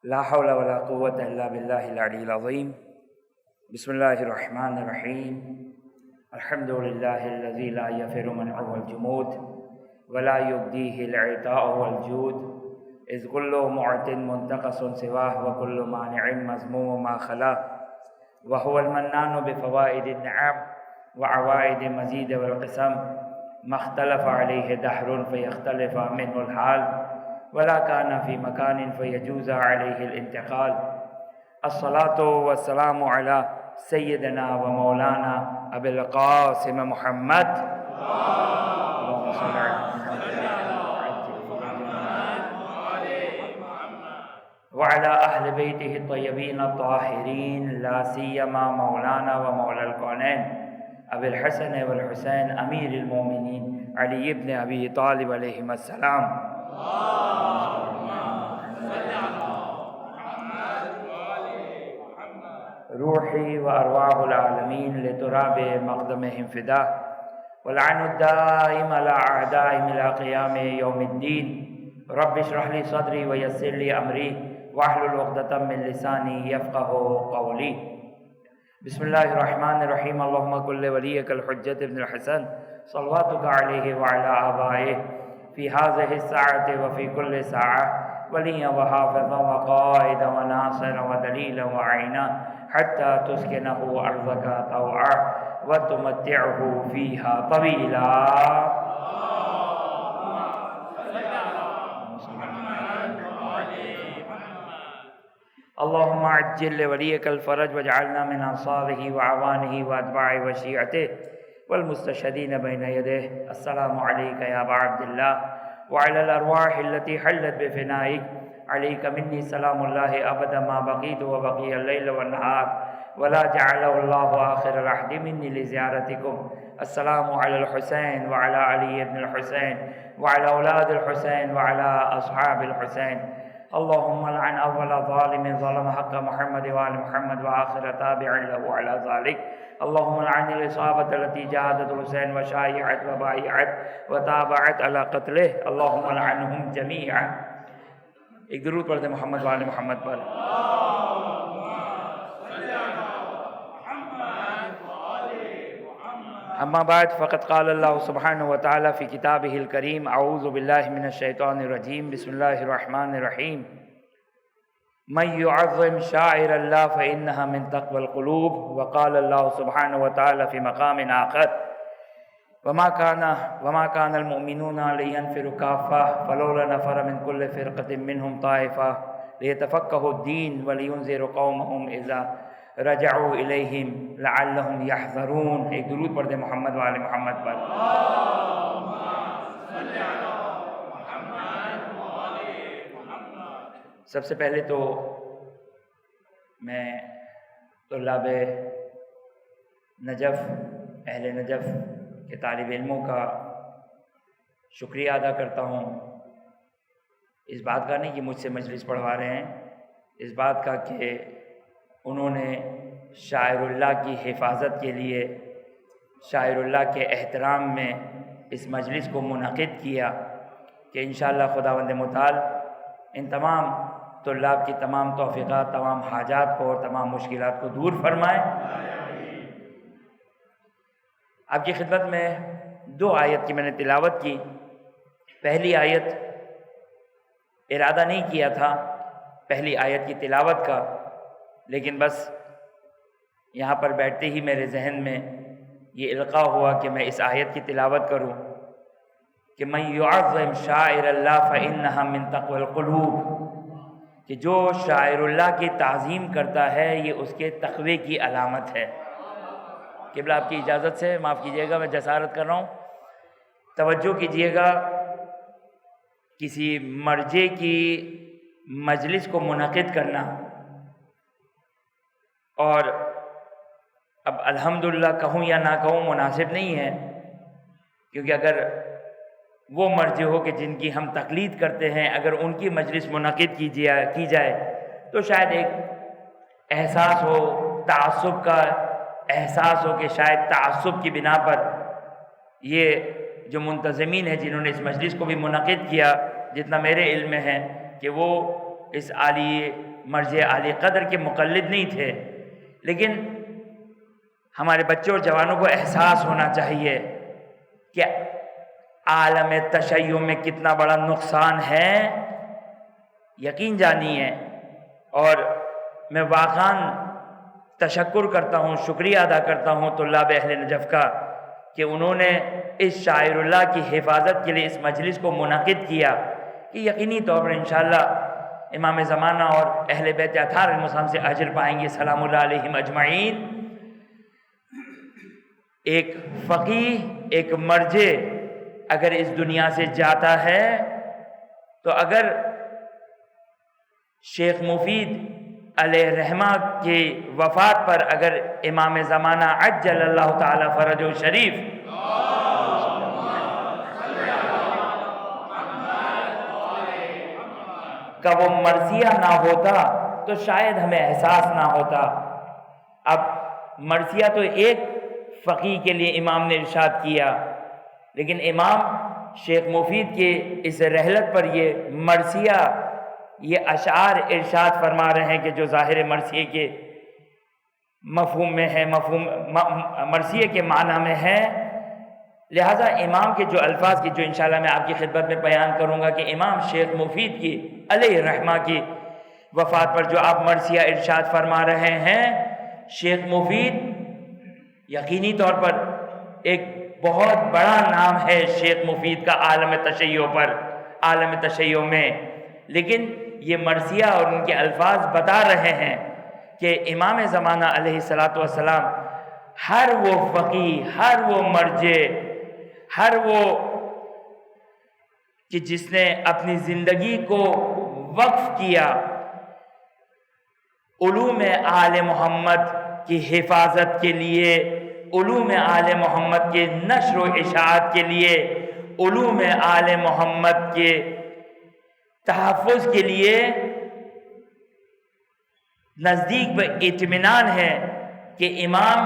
لا حول ولا قوة إلا بالله العلي العظيم. بسم الله الرحمن الرحيم. الحمد لله الذي لا يفر منعه الجمود ولا يبديه العطاء والجود، إذ كل معت منتقص سواه وكل مانع مذموم ما خلا، وهو المنان بفوائد النعم وعوائد مزيد والقسم، ما اختلف عليه دهر فيختلف منه الحال، ولا كان في مكان فيجوز عليه الانتقال. الصلاة والسلام على سيدنا ومولانا أبي القاسم محمد اللهم صل على محمد وعلى أهل بيته الطيبين الطاهرين، لا سيما مولانا ومولى الكونين أبي الحسن والحسين أمير المؤمنين علي بن أبي طالب عليهما السلام. روحي وأرواح العالمين لتراب مقدمهم فداه، واللعن الدائم على أعدائهم إلى قيام يوم الدين. رب اشرح لي صدري ويسر لي أمري واحلل عقدة من لساني يفقه قولي. بسم الله الرحمن الرحيم. اللهم كن لوليك الحجة ابن الحسن صلواتك عليه وعلى آبائه في هذه الساعة وفي كل ساعة وليا وحافظا وقائدا وناصرا ودليلا وعينا، حتى تسكنه أرضك طوعا وتمتعه فيها طويلا. اللهم عجل لوليك الفرج واجعلنا من أنصاره وعوانه وأتباعه وشيعته والمستشهدين بين يديه. السلام عليك يا أبا عبد الله وعلى الأرواح التي حلت بفنائك. عليك مني سلام الله أبدا ما بقيت وبقي الليل والنهار، ولا جعله الله آخر العهد مني لزيارتكم. السلام على الحسين وعلى علي بن الحسين وعلى أولاد الحسين وعلى أصحاب الحسين. اللهم لعن أول ظالم ظلم حق محمد وآل محمد وآخر تابع له على ذلك. اللهم لعن الإصابة التي جاهدت الحسين وشايعت وبايعت وتابعت على قتله. اللهم لعنهم جميعا. ایک درود پڑھتے محمد وآل محمد پر. اما بعد فقد قال اللہ سبحانہ وتعالی فی کتابہ الکریم اعوذ باللہ من الشیطان الرجیم بسم اللہ الرحمن الرحیم من يعظم شعائر اللہ فإنها من تقوى القلوب. وقال اللہ سبحانہ وتعالی فی مقام آخر وما كان المؤمنون لينفروا كافة فلولا نفر من كل فرقة منهم طائفة ليتفقهوا الدين ولينذروا قومهم إذا رجعوا إليهم لعلهم يحذرون. ایک درود پڑھ دیں محمد وآل محمد پر. سب سے پہلے تو میں طلاب نجف اہل نجف کے طالب علموں کا شکریہ ادا کرتا ہوں، اس بات کا نہیں کہ مجھ سے مجلس پڑھوا رہے ہیں، اس بات کا کہ انہوں نے شاعر اللہ کی حفاظت کے لیے شاعر اللہ کے احترام میں اس مجلس کو منعقد کیا کہ انشاءاللہ خداوند متعال ان تمام طلاب کی تمام توفیقات، تمام حاجات کو اور تمام مشکلات کو دور فرمائے. آپ کی خدمت میں دو آیت کی میں نے تلاوت کی. پہلی آیت ارادہ نہیں کیا تھا پہلی آیت کی تلاوت کا، لیکن بس یہاں پر بیٹھتے ہی میرے ذہن میں یہ القاء ہوا کہ میں اس آیت کی تلاوت کروں کہ من يعظم شعائر اللہ فإنها من تقوى القلوب، کہ جو شاعر اللہ کی تعظیم کرتا ہے یہ اس کے تقوی کی علامت ہے. قبلہ آپ کی اجازت سے معاف کیجیے گا، میں جسارت کر رہا ہوں، توجہ کیجیے گا. کسی مرجع کی مجلس کو منعقد کرنا، اور اب الحمدللہ کہوں یا نہ کہوں مناسب نہیں ہے، کیونکہ اگر وہ مرجع ہو کہ جن کی ہم تقلید کرتے ہیں اگر ان کی مجلس منعقد کی جائے تو شاید ایک احساس ہو، تعصب کا احساس ہو کہ شاید تعصب کی بنا پر یہ جو منتظمین ہیں جنہوں نے اس مجلس کو بھی منعقد کیا، جتنا میرے علم میں ہے کہ وہ اس عالی مرج عالی قدر کے مقلد نہیں تھے، لیکن ہمارے بچوں اور جوانوں کو احساس ہونا چاہیے کہ عالم تشیع میں کتنا بڑا نقصان ہے، یقین جانیے۔ اور میں واقعاً تشکر کرتا ہوں، شکریہ ادا کرتا ہوں طلاب اہل نجف کا کہ انہوں نے اس شاعر اللہ کی حفاظت کے لیے اس مجلس کو منعقد کیا، کہ یقینی طور پر انشاءاللہ امام زمانہ اور اہل بیت اطہار علیہم السلام سے اجر پائیں گے، سلام اللہ علیہم اجمعین۔ ایک فقیہ، ایک مرجع اگر اس دنیا سے جاتا ہے تو اگر شیخ مفید علیہ رحمہ کی وفات پر اگر امام زمانہ عجل اللہ تعالی فرجہ شریف کا وہ مرثیہ نہ ہوتا تو شاید ہمیں احساس نہ ہوتا۔ اب مرثیہ تو ایک فقیہ کے لیے امام نے ارشاد کیا، لیکن امام شیخ مفید کے اس رحلت پر یہ مرثیہ، یہ اشعار ارشاد فرما رہے ہیں کہ جو ظاہر مرثیے کے مفہوم میں ہے، مفہوم مرثیے کے معنی میں ہے۔ لہٰذا امام کے جو الفاظ کی جو انشاءاللہ میں آپ کی خدمت میں بیان کروں گا کہ امام شیخ مفید کی علیہ رحمہ کی وفات پر جو آپ مرثیہ ارشاد فرما رہے ہیں، شیخ مفید یقینی طور پر ایک بہت بڑا نام ہے شیخ مفید کا عالم تشیع پر، عالم تشیع میں، لیکن یہ مرثیہ اور ان کے الفاظ بتا رہے ہیں کہ امام زمانہ علیہ الصلاۃ والسلام ہر وہ فقیہ، ہر وہ مرجع، ہر وہ کہ جس نے اپنی زندگی کو وقف کیا علوم آل محمد کی حفاظت کے لیے، علوم آل محمد کے نشر و اشاعت کے لیے، علوم آل محمد کے تحفظ کے لیے، نزدیک میں اطمینان ہے کہ امام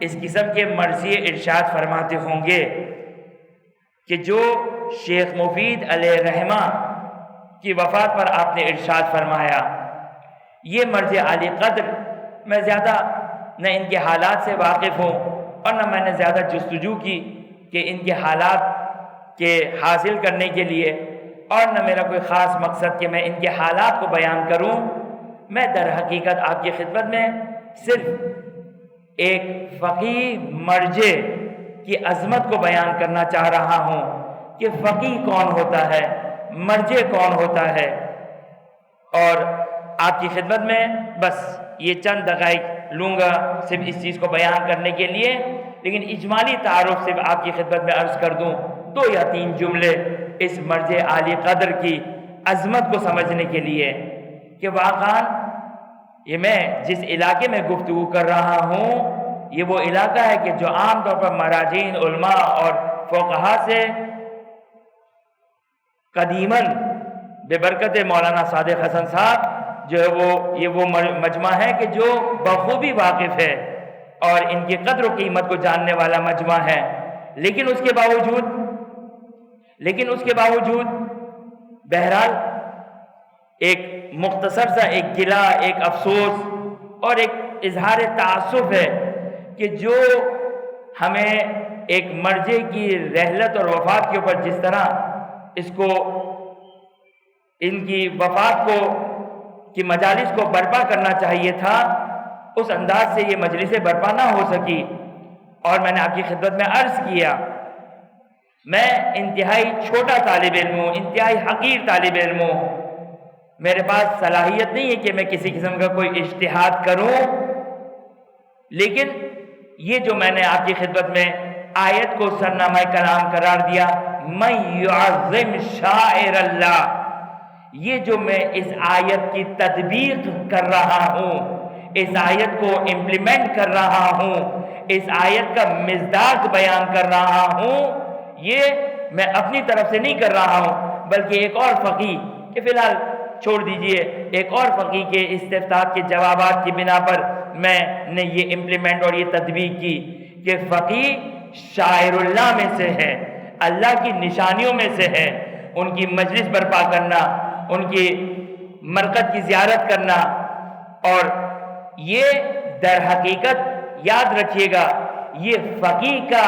اس قسم کے مرثیے ارشاد فرماتے ہوں گے کہ جو شیخ مفید علیہ رحمہ کی وفات پر آپ نے ارشاد فرمایا، یہ مرجع عالی قدر، میں زیادہ نہ ان کے حالات سے واقف ہوں اور نہ میں نے زیادہ جستجو کی کہ ان کے حالات کے حاصل کرنے کے لیے، اور نہ میرا کوئی خاص مقصد کہ میں ان کے حالات کو بیان کروں۔ میں در حقیقت آپ کی خدمت میں صرف ایک فقیہ مرجع کی عظمت کو بیان کرنا چاہ رہا ہوں کہ فقیہ کون ہوتا ہے، مرجع کون ہوتا ہے، اور آپ کی خدمت میں بس یہ چند دقائق لوں گا صرف اس چیز کو بیان کرنے کے لیے، لیکن اجمالی تعارف صرف آپ کی خدمت میں عرض کر دوں 2 یا 3 جملے اس مرجع عالی قدر کی عظمت کو سمجھنے کے لیے کہ واقعاً یہ میں جس علاقے میں گفتگو کر رہا ہوں یہ وہ علاقہ ہے کہ جو عام طور پر مراجعین، علماء اور فقہا سے قدیماً ببرکت مولانا صادق حسن صاحب جو ہے یہ وہ مجمع ہے کہ جو بخوبی واقف ہے اور ان کی قدر و قیمت کو جاننے والا مجمع ہے، لیکن اس کے باوجود بہرحال ایک مختصر سا ایک گلہ، ایک افسوس اور ایک اظہار تعصب ہے کہ جو ہمیں ایک مرجع کی رحلت اور وفات کے اوپر جس طرح اس کو ان کی وفات کی مجالس کو برپا کرنا چاہیے تھا، اس انداز سے یہ مجلسیں برپا نہ ہو سکی۔ اور میں نے آپ کی خدمت میں عرض کیا میں انتہائی چھوٹا طالب علم ہوں، انتہائی حقیر طالب علم ہوں، میرے پاس صلاحیت نہیں ہے کہ میں کسی قسم کا کوئی اجتہاد کروں، لیکن یہ جو میں نے آپ کی خدمت میں آیت کو سرنامہ کلام قرار دیا، من یعظم شعائر اللہ، یہ جو میں اس آیت کی تطبیق کر رہا ہوں، اس آیت کو امپلیمنٹ کر رہا ہوں، اس آیت کا مصداق بیان کر رہا ہوں، یہ میں اپنی طرف سے نہیں کر رہا ہوں بلکہ ایک اور فقیہ کہ فی الحال چھوڑ دیجئے، ایک اور فقیہ کے استفتاء کے جوابات کی بنا پر میں نے یہ امپلیمنٹ اور یہ تطبیق کی کہ فقیہ شاعر اللہ میں سے ہے، اللہ کی نشانیوں میں سے ہے، ان کی مجلس برپا کرنا، ان کی مرکز کی زیارت کرنا، اور یہ در حقیقت یاد رکھیے گا یہ فقیہ کا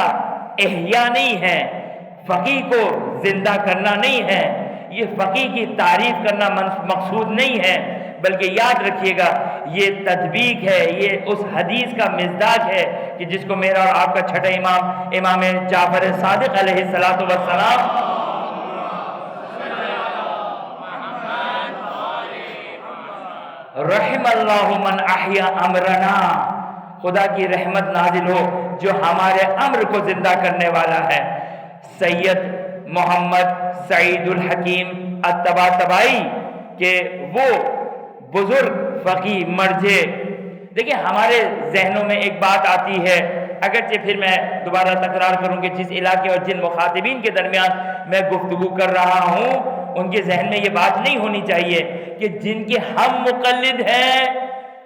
احیا نہیں ہے، فقیہ کو زندہ کرنا نہیں ہے، یہ فقیہ کی تعریف کرنا مقصود نہیں ہے، بلکہ یاد رکھیے گا یہ تطبیق ہے، یہ اس حدیث کا مزداج ہے کہ جس کو میرا اور آپ کا چھٹا امام امام جعفر صادق علیہ السلام رحم اللہ من احیا امرنا، خدا کی رحمت نازل ہو جو ہمارے امر کو زندہ کرنے والا ہے۔ سید محمد سعید الحکیم الطباطبائی کہ وہ بزرگ فقیہ مرجع، دیکھیں ہمارے ذہنوں میں ایک بات آتی ہے، اگرچہ پھر میں دوبارہ تکرار کروں کہ جس علاقے اور جن مخاطبین کے درمیان میں گفتگو کر رہا ہوں ان کے ذہن میں یہ بات نہیں ہونی چاہیے کہ جن کے ہم مقلد ہیں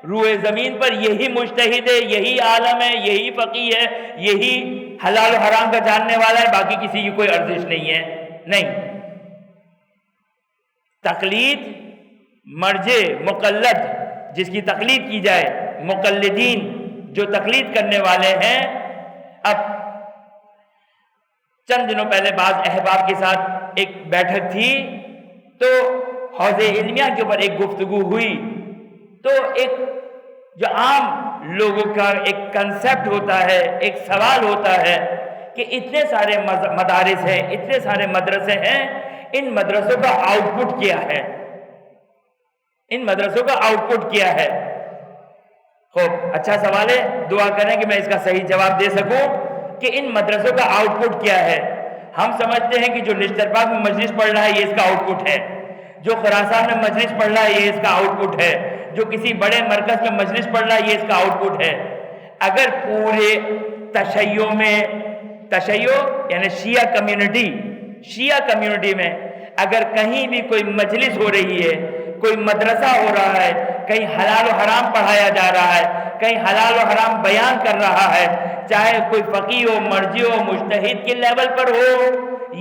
روئے زمین پر یہی مجتہد ہے، یہی عالم ہے، یہی فقیہ ہے، یہی حلال و حرام کا جاننے والا ہے، باقی کسی کی کوئی ارزش نہیں ہے۔ نہیں، تقلید مرجع مقلد جس کی تقلید کی جائے، مقلدین جو تقلید کرنے والے ہیں۔ اب چند دنوں پہلے بعض احباب کے ساتھ ایک بیٹھک تھی تو حوض علمیہ کے اوپر ایک گفتگو ہوئی، تو ایک جو عام لوگوں کا ایک کنسپٹ ہوتا ہے، ایک سوال ہوتا ہے کہ اتنے سارے مدارس ہیں، اتنے سارے مدرسے ہیں، ان مدرسوں کا آؤٹ پٹ کیا ہے؟ ان مدرسوں کا آؤٹ پٹ کیا ہے؟ خوب اچھا سوال ہے، دعا کریں کہ میں اس کا صحیح جواب دے سکوں کہ ان مدرسوں کا آؤٹ پٹ کیا ہے۔ ہم سمجھتے ہیں کہ جو نشتر پاک میں مجلس پڑھ رہا ہے یہ اس کا آؤٹ پٹ ہے، جو خراسان میں مجلس پڑھ رہا ہے یہ اس کا آؤٹ پٹ ہے، جو کسی بڑے مرکز میں مجلس پڑھ رہا ہے یہ اس کا آؤٹ پٹ ہے۔ اگر پورے تشیع میں، تشیع یعنی شیعہ کمیونٹی میں اگر کہیں بھی کوئی مجلس ہو رہی ہے، کوئی مدرسہ ہو رہا ہے، کہیں حلال و حرام پڑھایا جا رہا ہے، کہیں حلال و حرام بیان کر رہا ہے، چاہے کوئی فقیہ ہو، مرجع ہو، مجتہد کے لیول پر ہو،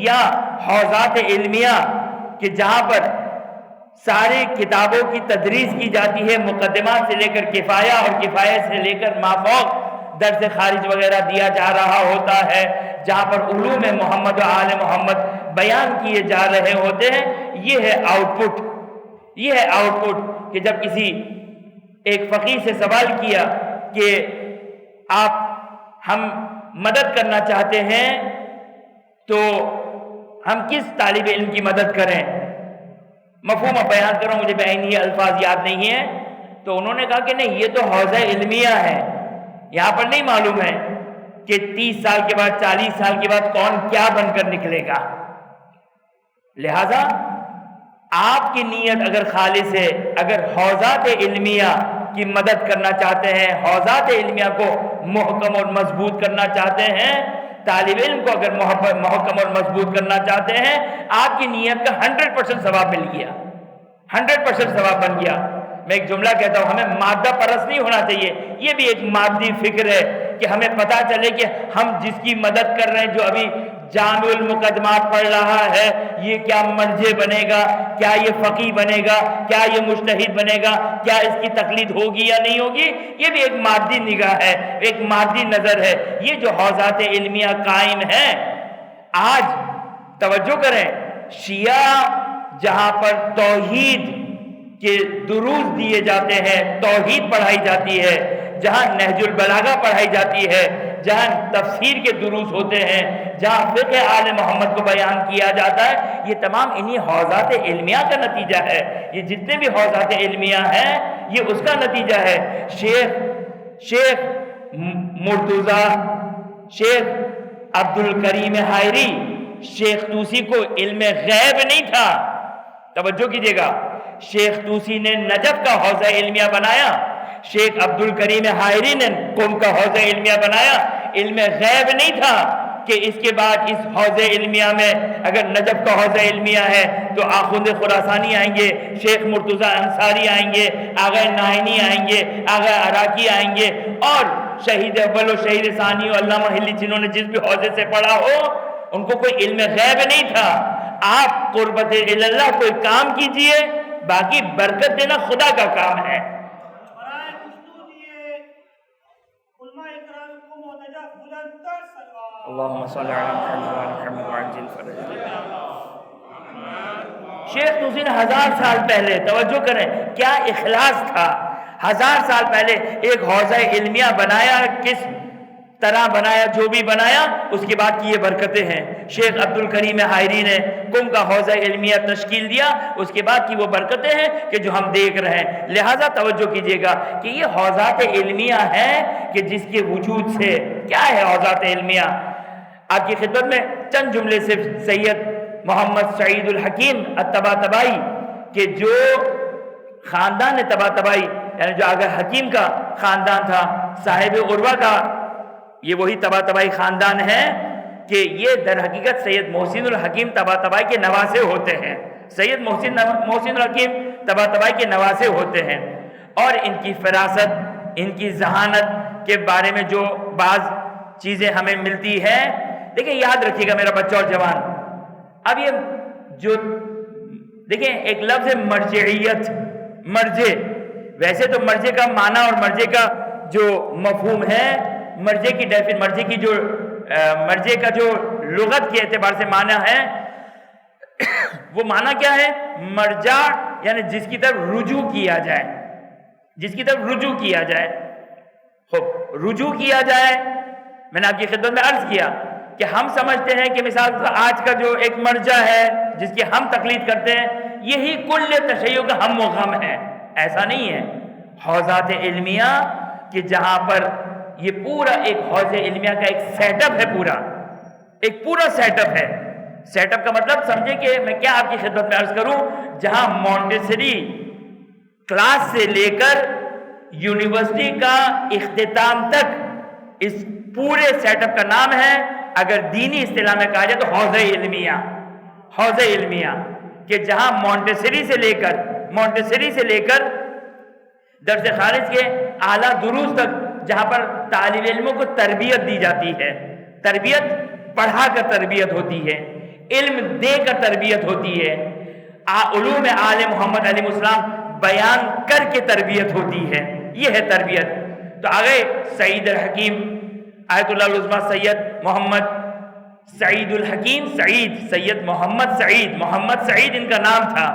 یا حوزات علمیہ کہ جہاں پر ساری کتابوں کی تدریس کی جاتی ہے، مقدمات سے لے کر کفایہ اور کفایہ سے لے کر مافوق درس خارج وغیرہ دیا جا رہا ہوتا ہے، جہاں پر علوم محمد و آل محمد بیان کیے جا رہے ہوتے ہیں، یہ ہے آؤٹ پٹ۔ یہ ہے آؤٹ پٹ کہ جب کسی ایک فقیہ سے سوال کیا کہ آپ ہم مدد کرنا چاہتے ہیں تو ہم کس طالب علم کی مدد کریں؟ مفہوم اب بیان کروں، مجھے بعینی الفاظ یاد نہیں ہیں، تو انہوں نے کہا کہ نہیں، یہ تو حوزہ علمیہ ہے، یہاں پر نہیں معلوم ہے کہ 30 سال کے بعد 40 سال کے بعد کون کیا بن کر نکلے گا۔ لہذا آپ کی نیت اگر خالص ہے، اگر حوزات علمیہ کی مدد کرنا چاہتے ہیں، حوزات علمیہ کو محکم اور مضبوط کرنا چاہتے ہیں، طالب علم کو اگر محکم اور مضبوط کرنا چاہتے ہیں، آپ کی نیت کا 100% ثواب مل گیا، 100% ثواب بن گیا۔ میں ایک جملہ کہتا ہوں، ہمیں مادہ پرست نہیں ہونا چاہیے، یہ بھی ایک مادی فکر ہے کہ ہمیں پتہ چلے کہ ہم جس کی مدد کر رہے ہیں، جو ابھی جامع المقدمات پڑھ رہا ہے، یہ کیا مرجع بنے گا، کیا یہ فقیہ بنے گا، کیا یہ مجتہد بنے گا، کیا اس کی تقلید ہوگی یا نہیں ہوگی، یہ بھی ایک مادی نگاہ ہے، ایک مادی نظر ہے۔ یہ جو حوزات علمیہ قائم ہیں، آج توجہ کریں، شیعہ جہاں پر توحید کے دروس دیے جاتے ہیں، توحید پڑھائی جاتی ہے، جہاں نہج البلاغہ پڑھائی جاتی ہے، جہاں تفسیر کے دروس ہوتے ہیں، جہاں فقہ آل محمد کو بیان کیا جاتا ہے، یہ تمام انہی حوزات علمیہ کا نتیجہ ہے۔ یہ جتنے بھی حوزات علمیہ ہیں یہ اس کا نتیجہ ہے۔ شیخ مرتضیٰ، شیخ عبد الکریم حائری، شیخ طوسی کو علم غیب نہیں تھا، توجہ کیجئے گا، شیخ طوسی نے نجف کا حوزہ علمیہ بنایا، شیخ عبد الکریم حائری نے قم کا حوزہ علمیہ بنایا، علم غیب نہیں تھا کہ اس کے بعد اس حوزہ علمیہ میں اگر نجف کا حوزہ علمیہ ہے تو آخوند خراسانی آئیں گے، شیخ مرتضیٰ انصاری آئیں گے، آغا نائنی آئیں گے، آغا عراقی آئیں گے، اور شہید اول و شہید ثانی و علامہ ہلی جنہوں نے جس بھی حوزے سے پڑھا ہو، ان کو کوئی علم غیب نہیں تھا۔ آپ قربت اللہ کوئی کام کیجئے، باقی برکت دینا خدا کا کام ہے. اللہم صلی علی محمد وعلی محمد وعجل فرجہ. شیخ توسی نے 1000 سال پہلے، توجہ کریں کیا اخلاص تھا، 1000 سال پہلے ایک حوضہ علمیہ بنایا، کس طرح بنایا، جو بھی بنایا، اس کے بعد کی یہ برکتیں ہیں. شیخ عبدالکریم حائری نے قم کا حوضہ علمیہ تشکیل دیا، اس کے بعد کی وہ برکتیں ہیں کہ جو ہم دیکھ رہے ہیں. لہٰذا توجہ کیجئے گا کہ یہ حوضات علمیہ ہیں کہ جس کے وجود سے کیا ہے حوضات علمیہ. آپ کی خدمت میں چند جملے صرف سید محمد سعید الحکیم الطباطبائی کہ جو خاندان طباطبائی یعنی جو اگر حکیم کا خاندان تھا، صاحب عروہ کا یہ وہی طباطبائی خاندان ہے کہ یہ در حقیقت سید محسن الحکیم طباطبائی کے نواسے ہوتے ہیں. سید محسن الحکیم طباطبائی کے نواسے ہوتے ہیں. اور ان کی فراست، ان کی ذہانت کے بارے میں جو بعض چیزیں ہمیں ملتی ہیں، دیکھیں یاد رکھیے گا میرا بچہ اور جوان، اب یہ جو دیکھیں ایک لفظ ہے مرجعیت، مرجع. ویسے تو مرجع کا معنی اور مرجع کا جو مفہوم ہے، مرجع کا جو لغت کے اعتبار سے معنی ہے وہ معنی کیا ہے؟ مرجع یعنی جس کی طرف رجوع کیا جائے، جس کی طرف رجوع کیا جائے. خوب رجوع کیا جائے. میں نے آپ کی خدمت میں عرض کیا کہ ہم سمجھتے ہیں کہ مثال آج کا جو ایک مرجع ہے جس کی ہم تقلید کرتے ہیں، یہی کل تشیع کا ہم و غم ہے. ایسا نہیں ہے. حوضات علمیہ کہ جہاں پر یہ پورا ایک حوض علمیہ کا ایک سیٹ اپ ہے، پورا سیٹ اپ ہے. سیٹ اپ کا مطلب سمجھے کہ میں کیا آپ کی خدمت میں عرض کروں، جہاں مونٹیسری کلاس سے لے کر یونیورسٹی کا اختتام تک اس پورے سیٹ اپ کا نام ہے، اگر دینی اصطلاح میں کہا جائے تو حوض علمیہ کہ جہاں مونٹیسری سے لے کر درس خارج کے اعلیٰ دروس تک، جہاں پر طالب علموں کو تربیت دی جاتی ہے. تربیت پڑھا کر تربیت ہوتی ہے، علم دے کر تربیت ہوتی ہے، علوم آل محمد علیہ السلام بیان کر کے تربیت ہوتی ہے. یہ ہے تربیت. تو آگے سعید الحکیم آیت اللہ العظمیٰ سید محمد سعید الحکیم، سید محمد سعید ان کا نام تھا.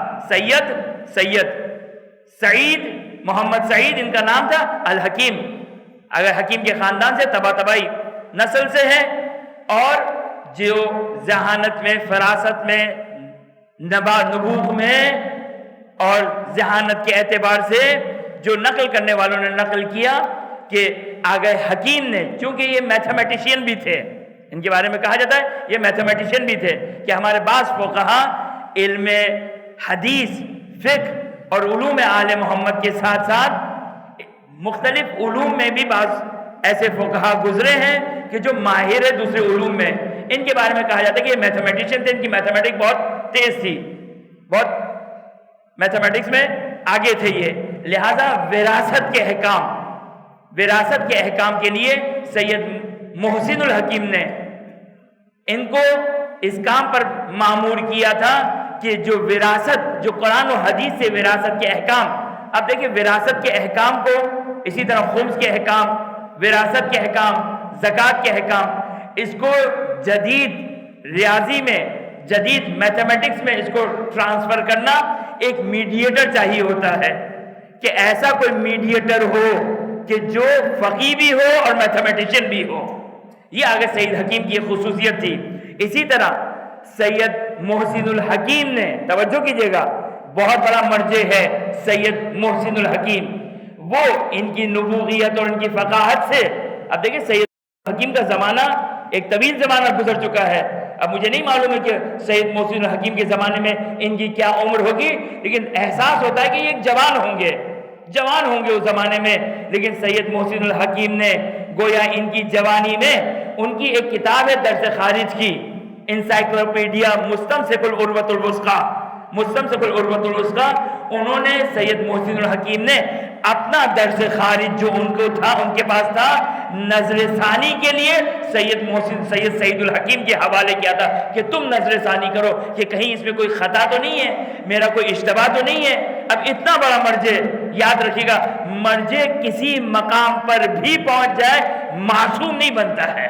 سعید محمد سعید ان کا نام تھا. الحکیم اگر حکیم کے خاندان سے طباطبائی نسل سے ہے، اور جو ذہانت میں، فراست میں، نبوغ میں اور ذہانت کے اعتبار سے جو نقل کرنے والوں نے نقل کیا کہ آگے حکیم نے، چونکہ یہ میتھمیٹیشین بھی تھے، ان کے بارے میں کہا جاتا ہے یہ میتھمیٹیشین بھی تھے کہ ہمارے بعض فقہا علم حدیث، فقہ اور علوم آل محمد کے ساتھ ساتھ مختلف علوم میں بھی بعض ایسے فقہا گزرے ہیں کہ جو ماہر ہے دوسرے علوم میں. ان کے بارے میں کہا جاتا ہے کہ یہ میتھمیٹیشین تھے، ان کی میتھمیٹک بہت تیز تھی، بہت میتھمیٹکس میں آگے تھے یہ. لہذا وراثت کے احکام کے لیے سید محسن الحکیم نے ان کو اس کام پر مامور کیا تھا کہ جو وراثت، جو قرآن و حدیث سے وراثت کے احکام، اب دیکھیں وراثت کے احکام کو، اسی طرح خمس کے احکام، وراثت کے احکام، زکوٰۃ کے احکام، اس کو جدید ریاضی میں، جدید میتھمیٹکس میں اس کو ٹرانسفر کرنا ایک میڈیٹر چاہیے ہوتا ہے کہ ایسا کوئی میڈیٹر ہو کہ جو فقیہ بھی ہو اور میتھمیٹیشین بھی ہو. یہ آگے سید حکیم کی خصوصیت تھی. اسی طرح سید محسن الحکیم نے، توجہ کیجئے گا بہت بڑا مرجع ہے سید محسن الحکیم، وہ ان کی نبوغیت اور ان کی فقاہت سے، اب دیکھیں سید حکیم کا زمانہ ایک طویل زمانہ گزر چکا ہے. اب مجھے نہیں معلوم ہے کہ سید محسن الحکیم کے زمانے میں ان کی کیا عمر ہوگی، لیکن احساس ہوتا ہے کہ یہ ایک جوان ہوں گے اس زمانے میں. لیکن سید محسن الحکیم نے گویا ان کی جوانی میں، ان کی ایک کتاب ہے درس خارج کی، انسائکلوپیڈیا مستمسک العروۃ الوثقی، انہوں نے سید محسن الحکیم نے اپنا درس خارج جو ان کو تھا، ان کے پاس تھا، نظر ثانی کے لیے سید سعید الحکیم کے حوالے کیا تھا کہ تم نظر ثانی کرو کہ کہیں اس میں کوئی خطا تو نہیں ہے، میرا کوئی اشتباہ تو نہیں ہے. اب اتنا بڑا مرجع، یاد رکھیے گا مرجع کسی مقام پر بھی پہنچ جائے معصوم نہیں بنتا ہے،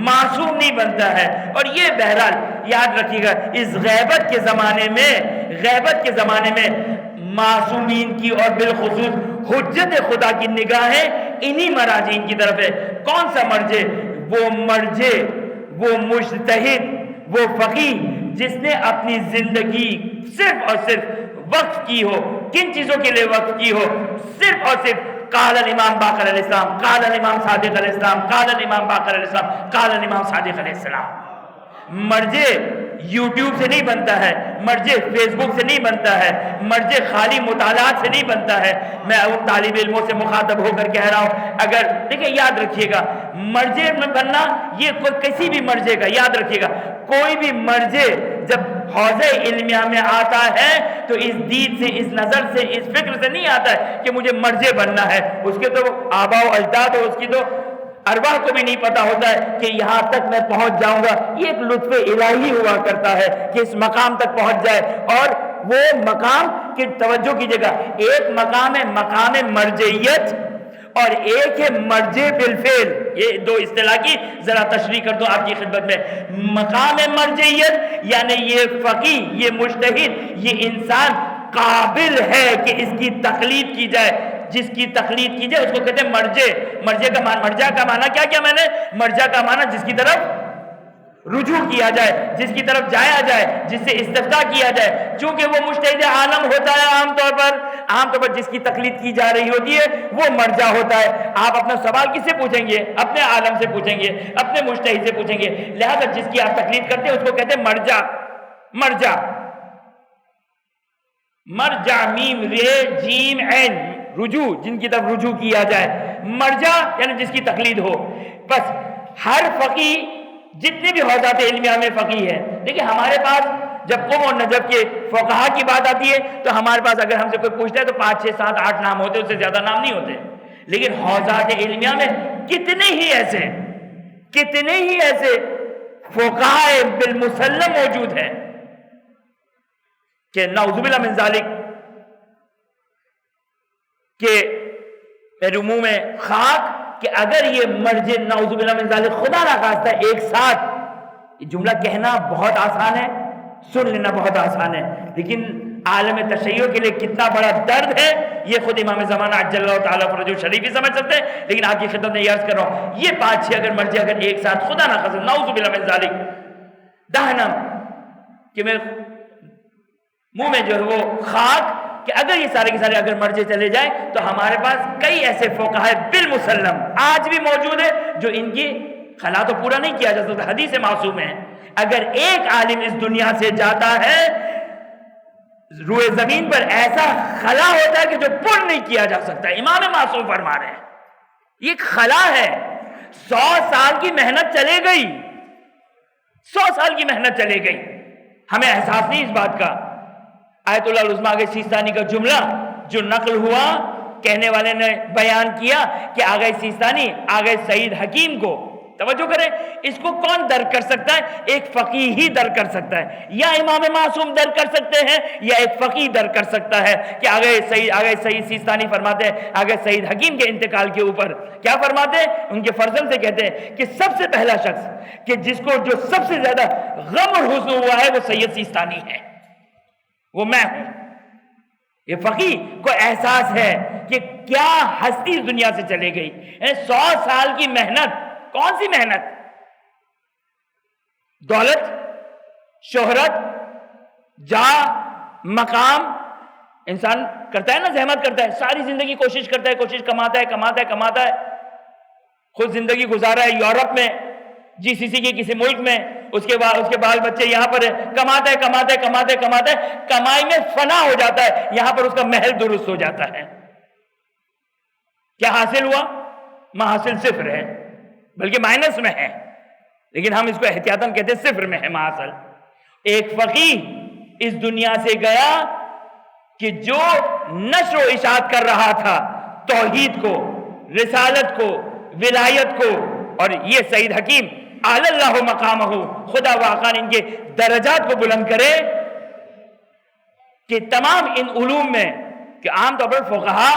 معصوم نہیں بنتا ہے۔ اور یہ بہرحال یاد رکھیے گا اس غیبت کے زمانے میں معصومین کی اور بالخصوص حجت خدا کی نگاہیں انہی مراجعین کی طرف ہے۔ کون سا مرجع؟ وہ مرجع، وہ مجتہد، وہ فقیہ جس نے اپنی زندگی صرف اور صرف وقف کی ہو، کن چیزوں کے لیے وقف کی ہو؟ صرف اور صرف قال الامام باقر علیہ السلام، قال الامام صادق علیہ السلام، قال الامام باقر علیہ السلام، قال الامام صادق علیہ السلام۔ مرجع یوٹیوب سے نہیں بنتا ہے، مرجع فیس بک سے نہیں بنتا ہے، مرجع خالی مطالعات سے نہیں بنتا ہے۔ میں ان طالب علموں سے مخاطب ہو کر کہہ رہا ہوں، اگر دیکھیں یاد رکھیے گا مرجع میں بننا یہ کسی بھی مرجع کا، یاد رکھیے گا کوئی بھی مرجع جب حوزہ علمیہ میں آتا ہے تو اس دید سے، اس نظر سے، اس فکر سے نہیں آتا ہے کہ مجھے مرجع بننا ہے۔ اس کے تو آباء و اجداد اور اس کی تو ارواح کو بھی نہیں پتا ہوتا ہے کہ یہاں تک میں پہنچ جاؤں گا۔ یہ ایک لطف الہی ہوا کرتا ہے کہ اس مقام تک پہنچ جائے، اور وہ مقام کی توجہ کیجیے گا، ایک مقام ہے مقام مرجعیت اور ایک ہے مرجع بالفعل۔ یہ دو اصطلاح کی ذرا تشریح کر دو آپ کی خدمت میں۔ مقام مرجعیت یعنی یہ فقیہ، یہ مجتہد، یہ انسان قابل ہے کہ اس کی تقلید کی جائے، جس کی تقلید کی جائے اس کو کہتے ہیں مرجع۔ مرجع کا معنی کیا میں نے؟ مرجع کا معنی جس کی طرف رجوع کیا جائے، جس کی طرف جایا جائے، جس سے استفتاء کیا جائے۔ چونکہ وہ مجتہد عالم ہوتا ہے عام طور پر جس کی تقلید کی جا رہی ہوتی ہے وہ مرجع ہوتا ہے۔ آپ اپنا سوال کس سے پوچھیں گے؟ اپنے عالم سے پوچھیں گے، اپنے مجتہد سے پوچھیں گے۔ لہذا جس کی آپ تقلید کرتے ہیں اس کو کہتے ہیں مرجع۔ مرجع میم رے جیم عین، رجوع، جن کی طرف رجوع کیا جائے۔ مرجع یعنی جس کی تقلید ہو۔ بس ہر فقیہ جتنے بھی حوزات علمیہ میں فقیہ ہے، دیکھیں ہمارے پاس جب قم اور نجف کے فقہا کی بات آتی ہے تو ہمارے پاس اگر ہم سے کوئی پوچھتا ہے تو 5 6 7 8 نام ہوتے، اس سے زیادہ نام نہیں ہوتے۔ لیکن حوزات علمیہ میں کتنے ہی ایسے فقہاء بالمسلم موجود ہیں کہ نعوذ باللہ من ذالک کہ عموم خاک کہ اگر یہ مرجع نعوذ باللہ من ذالک خدا نہ خواستہ ایک ساتھ، یہ جملہ کہنا بہت آسان ہے، سن لینا بہت آسان ہے، لیکن عالم تشیع کے لیے کتنا بڑا درد ہے یہ خود امام زمانہ عجل اللہ تعالیٰ فرجہ شریف ہی سمجھ سکتے ہیں۔ لیکن آپ کی خدمت میں یہ عرض کر رہا ہوں، یہ 5 6 اگر مرجع اگر ایک ساتھ خدا نہ خواستہ نعوذ باللہ من ذالک دہنم کہ میں منہ میں جو ہے وہ خاک، کہ اگر یہ سارے کے سارے اگر مرجع چلے جائیں تو ہمارے پاس کئی ایسے فقہاء بالمسلم آج بھی موجود ہیں جو ان کی خلا تو پورا نہیں کیا جا سکتا، حدیث معصوم ہے۔ اگر ایک عالم اس دنیا سے جاتا ہے روئے زمین پر ایسا خلا ہوتا ہے کہ جو پر نہیں کیا جا سکتا۔ امام معصوم فرما رہے ہیں یہ ایک خلا ہے، 100 سال کی محنت چلے گئی، 100 سال کی محنت چلے گئی، ہمیں احساس نہیں اس بات کا۔ آیت اللہ العظمیٰ آگے سیستانی کا جملہ جو نقل ہوا، کہنے والے نے بیان کیا کہ آگے سیستانی آگے سعید حکیم کو، توجہ کریں، اس کو کون درک کر سکتا ہے؟ ایک فقیہ ہی درک کر سکتا ہے، یا امام معصوم درک کر سکتے ہیں یا ایک فقیہ درک کر سکتا ہے کہ آگے سعید سیستانی فرماتے ہیں آگے سعید حکیم کے انتقال کے اوپر کیا فرماتے ہیں؟ ان کے فرزند سے کہتے ہیں کہ سب سے پہلا شخص کہ جس کو جو سب سے زیادہ غم اور حزن ہوا ہے وہ سید سیستانی ہے، وہ میں ہوں۔ یہ فقیہ کو احساس ہے کہ کیا ہستی اس دنیا سے چلے گئی، 100 سال کی محنت، کون سی محنت؟ دولت، شہرت، جاہ، مقام، انسان کرتا ہے نا، زحمت کرتا ہے، ساری زندگی کوشش کرتا ہے، کوشش کماتا ہے، خود زندگی گزارا ہے یورپ میں، GCC کے کسی ملک میں، اس کے بال بچے یہاں پر کماتا ہے، کمائی میں فنا ہو جاتا ہے، یہاں پر اس کا محل درست ہو جاتا ہے۔ کیا حاصل ہوا؟ محاصل صفر ہے، بلکہ مائنس میں ہے، لیکن ہم اس کو احتیاطاً کہتے ہیں صفر میں ہے محاصل۔ ایک فقیہ اس دنیا سے گیا کہ جو نشر و اشاعت کر رہا تھا توحید کو، رسالت کو، ولایت کو، اور یہ سعید حکیم اعلی اللہ مقامہ، خدا واقعا ان کے درجات کو بلند کرے، کہ تمام ان علوم میں، کہ عام طور پر فقہا،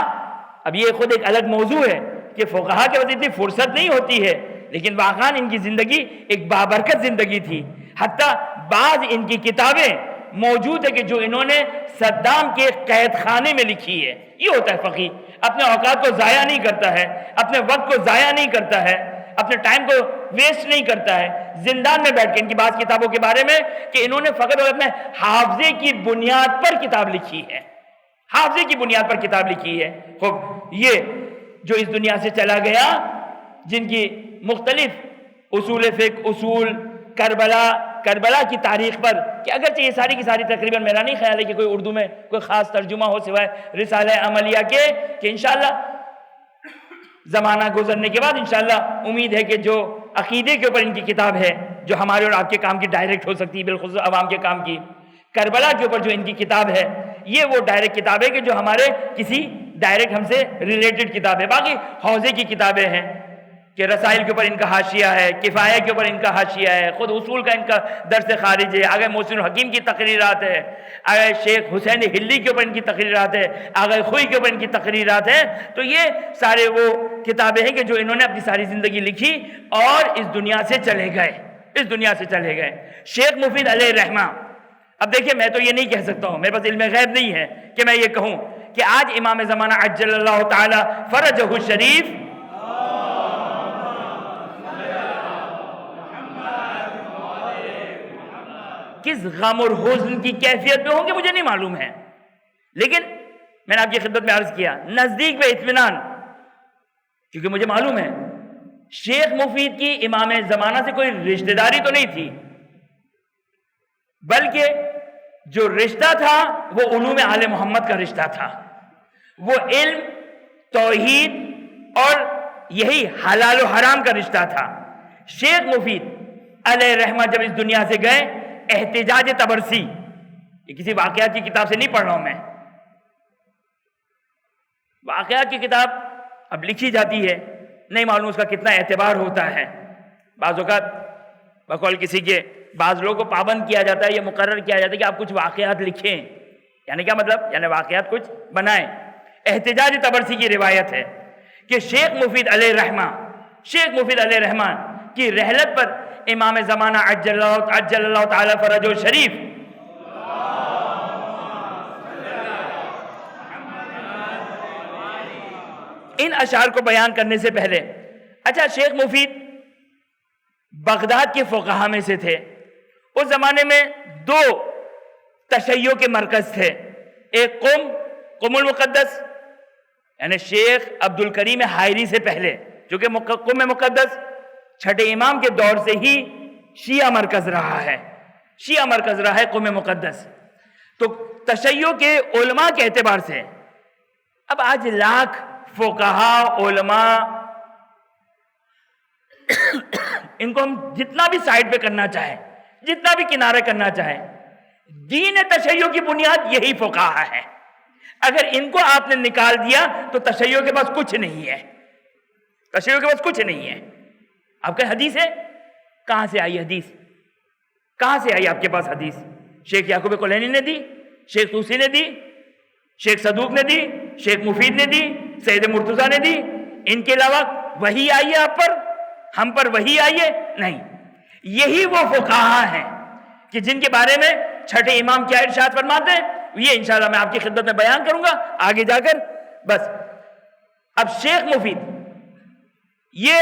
اب یہ خود ایک الگ موضوع ہے کہ فقہا کے وقت اتنی فرصت نہیں ہوتی ہے، لیکن واقعاً ان کی زندگی ایک بابرکت زندگی تھی. حتیٰ بعض ان کی کتابیں موجود ہے کہ جو انہوں نے صدام کے قید خانے میں لکھی ہے. یہ ہوتا ہے فقیہ، اپنے اوقات کو ضائع نہیں کرتا ہے، اپنے وقت کو ضائع نہیں کرتا ہے، اپنے ٹائم کو ویسٹ نہیں کرتا ہے. زندان میں بیٹھ کے ان کی بعض کتابوں کے بارے میں کہ انہوں نے فقط اور اپنے حافظے کی بنیاد پر کتاب لکھی ہے، حافظے کی بنیاد پر کتاب لکھی ہے. خوب یہ جو اس دنیا سے چلا گیا، جن کی مختلف اصول فقہ، اصول کربلا کی تاریخ پر، کہ اگرچہ یہ ساری کی ساری تقریباً میرا نہیں خیال ہے کہ کوئی اردو میں کوئی خاص ترجمہ ہو سوائے رسالہ عملیہ کے، کہ انشاءاللہ زمانہ گزرنے کے بعد انشاءاللہ امید ہے کہ جو عقیدے کے اوپر ان کی کتاب ہے، جو ہمارے اور آپ کے کام کی ڈائریکٹ ہو سکتی ہے، بالخصوص عوام کے کام کی. کربلا کے اوپر جو ان کی کتاب ہے، یہ وہ ڈائریکٹ کتاب ہے کہ جو ہمارے کسی ڈائریکٹ ہم سے ریلیٹڈ کتاب ہے. باقی حوزے کی کتابیں ہیں کہ رسائل کے اوپر ان کا حاشیہ ہے، کفایہ کے اوپر ان کا حاشیہ ہے، خود اصول کا ان کا درس خارج ہے، آگے محسن الحکیم کی تقریرات ہے، آگے شیخ حسین ہلی کے اوپر ان کی تقریرات ہے، آگے خوئی کے اوپر ان کی تقریرات ہیں. تو یہ سارے وہ کتابیں ہیں کہ جو انہوں نے اپنی ساری زندگی لکھی اور اس دنیا سے چلے گئے. شیخ مفید علیہ الرحمہ، اب دیکھیں میں تو یہ نہیں کہہ سکتا ہوں، میرے پاس علم غیب نہیں ہے کہ میں یہ کہوں کہ آج امام زمانہ عجل اللہ تعالی فرجہ الشریف کس غم اور حزن کی کیفیت میں ہوں گے مجھے نہیں معلوم ہے، لیکن میں نے آپ کی خدمت میں عرض کیا نزدیک میں اطمینان، کیونکہ مجھے معلوم ہے شیخ مفید کی امام زمانہ سے کوئی رشتہ داری تو نہیں تھی، بلکہ جو رشتہ تھا وہ علوم آل محمد کا رشتہ تھا، وہ علم، توحید اور یہی حلال و حرام کا رشتہ تھا. شیخ مفید علیہ الرحمہ جب اس دنیا سے گئے، احتجاج تبرسی، یہ کسی واقعات کی کتاب سے نہیں پڑھ رہا ہوں میں، واقعات کی کتاب اب لکھی جاتی ہے، نہیں معلوم اس کا کتنا اعتبار ہوتا ہے. بعض اوقات بقول کسی کے بعض لوگوں کو پابند کیا جاتا ہے، یہ مقرر کیا جاتا ہے کہ آپ کچھ واقعات لکھیں، یعنی کیا مطلب؟ یعنی واقعات کچھ بنائیں. احتجاج تبرسی کی روایت ہے کہ شیخ مفید علیہ الرحمہ کی رحلت پر امام زمانہ عجل اللہ تعالی فرجہ الشریف ان اشعار کو بیان کرنے سے پہلے، اچھا شیخ مفید بغداد کے فقہا میں سے تھے. اس زمانے میں دو تشیع کے مرکز تھے، ایک قم المقدس، یعنی شیخ عبد الکریم حائری سے پہلے، جو کہ قم مقدس چھٹے امام کے دور سے ہی شیعہ مرکز رہا ہے قم مقدس. تو تشیع کے علماء کے اعتبار سے اب آج لاکھ فقہا علماء ان کو ہم جتنا بھی سائڈ پہ کرنا چاہیں، جتنا بھی کنارے کرنا چاہیں، دین تشیع کی بنیاد یہی فقہا ہے. اگر ان کو آپ نے نکال دیا تو تشیع کے پاس کچھ نہیں ہے. آپ کا حدیث ہے، کہاں سے آئی حدیث؟ کہاں سے آئی آپ کے پاس حدیث؟ شیخ یعقوب کلینی نے دی، شیخ طوسی نے دی، شیخ صدوق نے دی، شیخ مفید نے دی، سید مرتضیٰ نے دی. ان کے علاوہ وحی آئی ہے آپ پر، ہم پر وحی آئی ہے؟ نہیں. یہی وہ فقہا ہیں کہ جن کے بارے میں چھٹے امام کیا ارشاد فرماتے ہیں، یہ انشاءاللہ میں آپ کی خدمت میں بیان کروں گا آگے جا کر. بس اب شیخ مفید یہ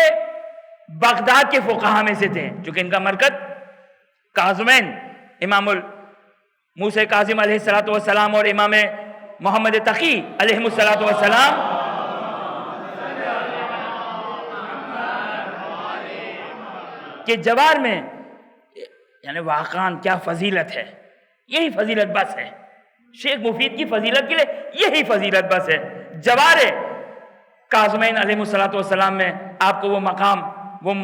بغداد کے فقہا میں سے تھے، چونکہ ان کا مرکز کاظمین، امام موسیٰ کاظم علیہ السلام اور امام محمد تقی علیہ السلام کے جوار میں، یعنی واقعاً کیا فضیلت ہے. یہی فضیلت بس ہے شیخ مفید کی فضیلت کے لیے، یہی فضیلت بس ہے. جوار کاظمین علیہ السلام میں آپ کو وہ مقام، وہ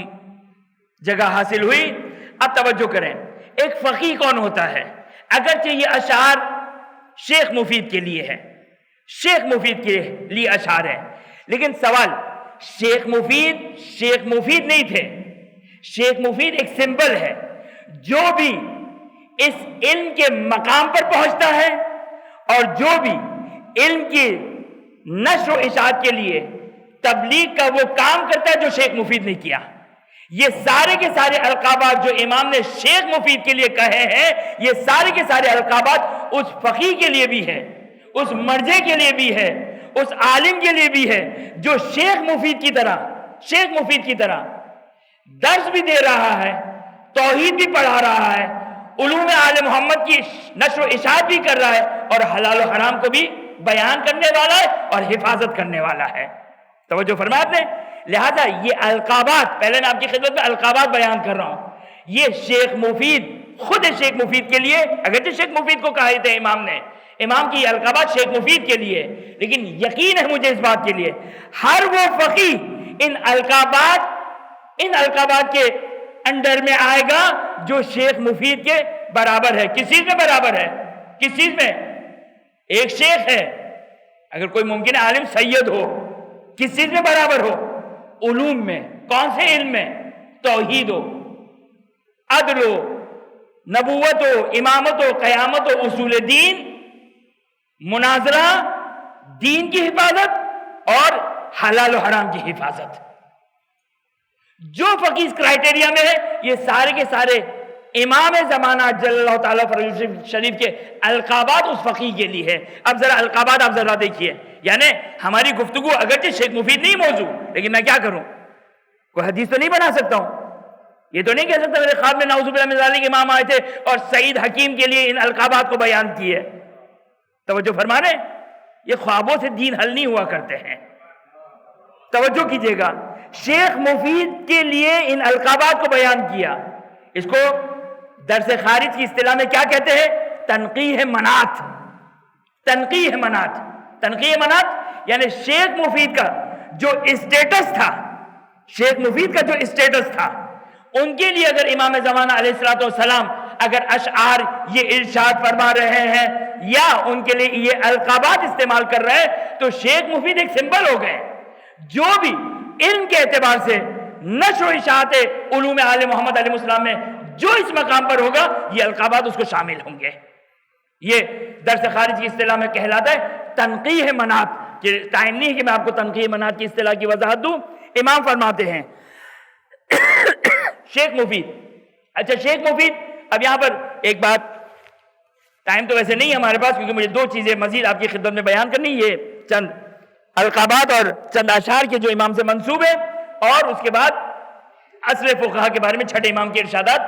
جگہ حاصل ہوئی. اب توجہ کریں، ایک فقیہ کون ہوتا ہے؟ اگرچہ یہ اشعار شیخ مفید کے لیے ہے، شیخ مفید کے لیے اشعار ہے، لیکن سوال، شیخ مفید نہیں تھے. شیخ مفید ایک سمبل ہے. جو بھی اس علم کے مقام پر پہنچتا ہے اور جو بھی علم کی نشر و اشاعت کے لیے تبلیغ کا وہ کام کرتا ہے جو شیخ مفید نے کیا، یہ سارے کے سارے القابات جو امام نے شیخ مفید کے لیے کہے ہیں، یہ سارے کے سارے القابات اس فقیہ کے لیے بھی ہے، اس مرجع کے لیے بھی ہے، اس عالم کے لیے بھی ہے جو شیخ مفید کی طرح درس بھی دے رہا ہے، توحید بھی پڑھا رہا ہے، علوم آل محمد کی نشر و اشاعت بھی کر رہا ہے، اور حلال و حرام کو بھی بیان کرنے والا ہے اور حفاظت کرنے والا ہے۔ توجہ فرمایا آپ نے؟ لہذا یہ القابات، پہلے میں آپ کی خدمت میں القابات بیان کر رہا ہوں، یہ شیخ مفید، خود شیخ مفید کے لیے، اگرچہ شیخ مفید کو کہے تھے امام نے، امام کی القابات شیخ مفید کے لیے، لیکن یقین ہے مجھے اس بات کے لیے ہر وہ فقیہ ان القابات کے انڈر میں آئے گا جو شیخ مفید کے برابر ہے۔ کس چیز میں برابر ہے؟ کس چیز میں؟ ایک شیخ ہے، اگر کوئی ممکن ہے عالم سید ہو، کس چیز میں برابر ہو؟ علوم میں۔ کون سے علم میں؟ توحید ہو، عدل ہو، نبوت ہو، امامت ہو، قیامت ہو، اصول دین، مناظرہ، دین کی حفاظت اور حلال و حرام کی حفاظت۔ جو فقیہ اس کرائیٹیریا میں ہے، یہ سارے کے سارے امام زمانہ جل اللہ تعالیٰ فرج شریف کے القابات اس فقیہ کے لیے ہے۔ اب ذرا القابات آپ ذرا دیکھیے، یعنی ہماری گفتگو اگرچہ شیخ مفید نہیں موضوع، لیکن میں کیا کروں؟ کوئی حدیث تو نہیں بنا سکتا ہوں، یہ تو نہیں کہہ سکتا میرے خواب میں نعوذ باللہ من ذالک امام آئے تھے اور سعید حکیم کے لیے ان القابات کو بیان کیے۔ توجہ فرمانے، یہ خوابوں سے دین حل نہیں ہوا کرتے ہیں۔ توجہ کیجئے گا، شیخ مفید کے لیے ان القابات کو بیان کیا۔ اس کو درس خارج کی اصطلاح میں کیا کہتے ہیں؟ تنقیح منات۔ تنقیح منات، تنقیح منات یعنی شیخ مفید کا جو اسٹیٹس تھا، شیخ مفید کا جو اسٹیٹس تھا، ان کے لیے اگر امام زمانہ علیہ السلام اگر اشعار یہ ارشاد فرما رہے ہیں یا ان کے لیے یہ القابات استعمال کر رہے ہیں، تو شیخ مفید ایک سمبل ہو گئے۔ جو بھی علم کے اعتبار سے نشر و اشاعت علوم آل محمد علیہ السلام میں جو اس مقام پر ہوگا، یہ القابات اس کو شامل ہوں گے۔ یہ درس خارج کی اصطلاح میں کہلاتا ہے تنقیح منات، کہ ٹائم نہیں ہے کہ میں آپ کو تنقیح منات کی اصطلاح کی وضاحت دوں۔ امام فرماتے ہیں شیخ مفید، اچھا شیخ مفید، اب یہاں پر ایک بات، ٹائم تو ویسے نہیں ہے ہمارے پاس کیونکہ مجھے دو چیزیں مزید آپ کی خدمت میں بیان کرنی، یہ چند القابات اور چند اشعار کے جو امام سے منسوب ہے، اور اس کے بعد اصل فقہا کے بارے میں چھٹے امام کے ارشادات،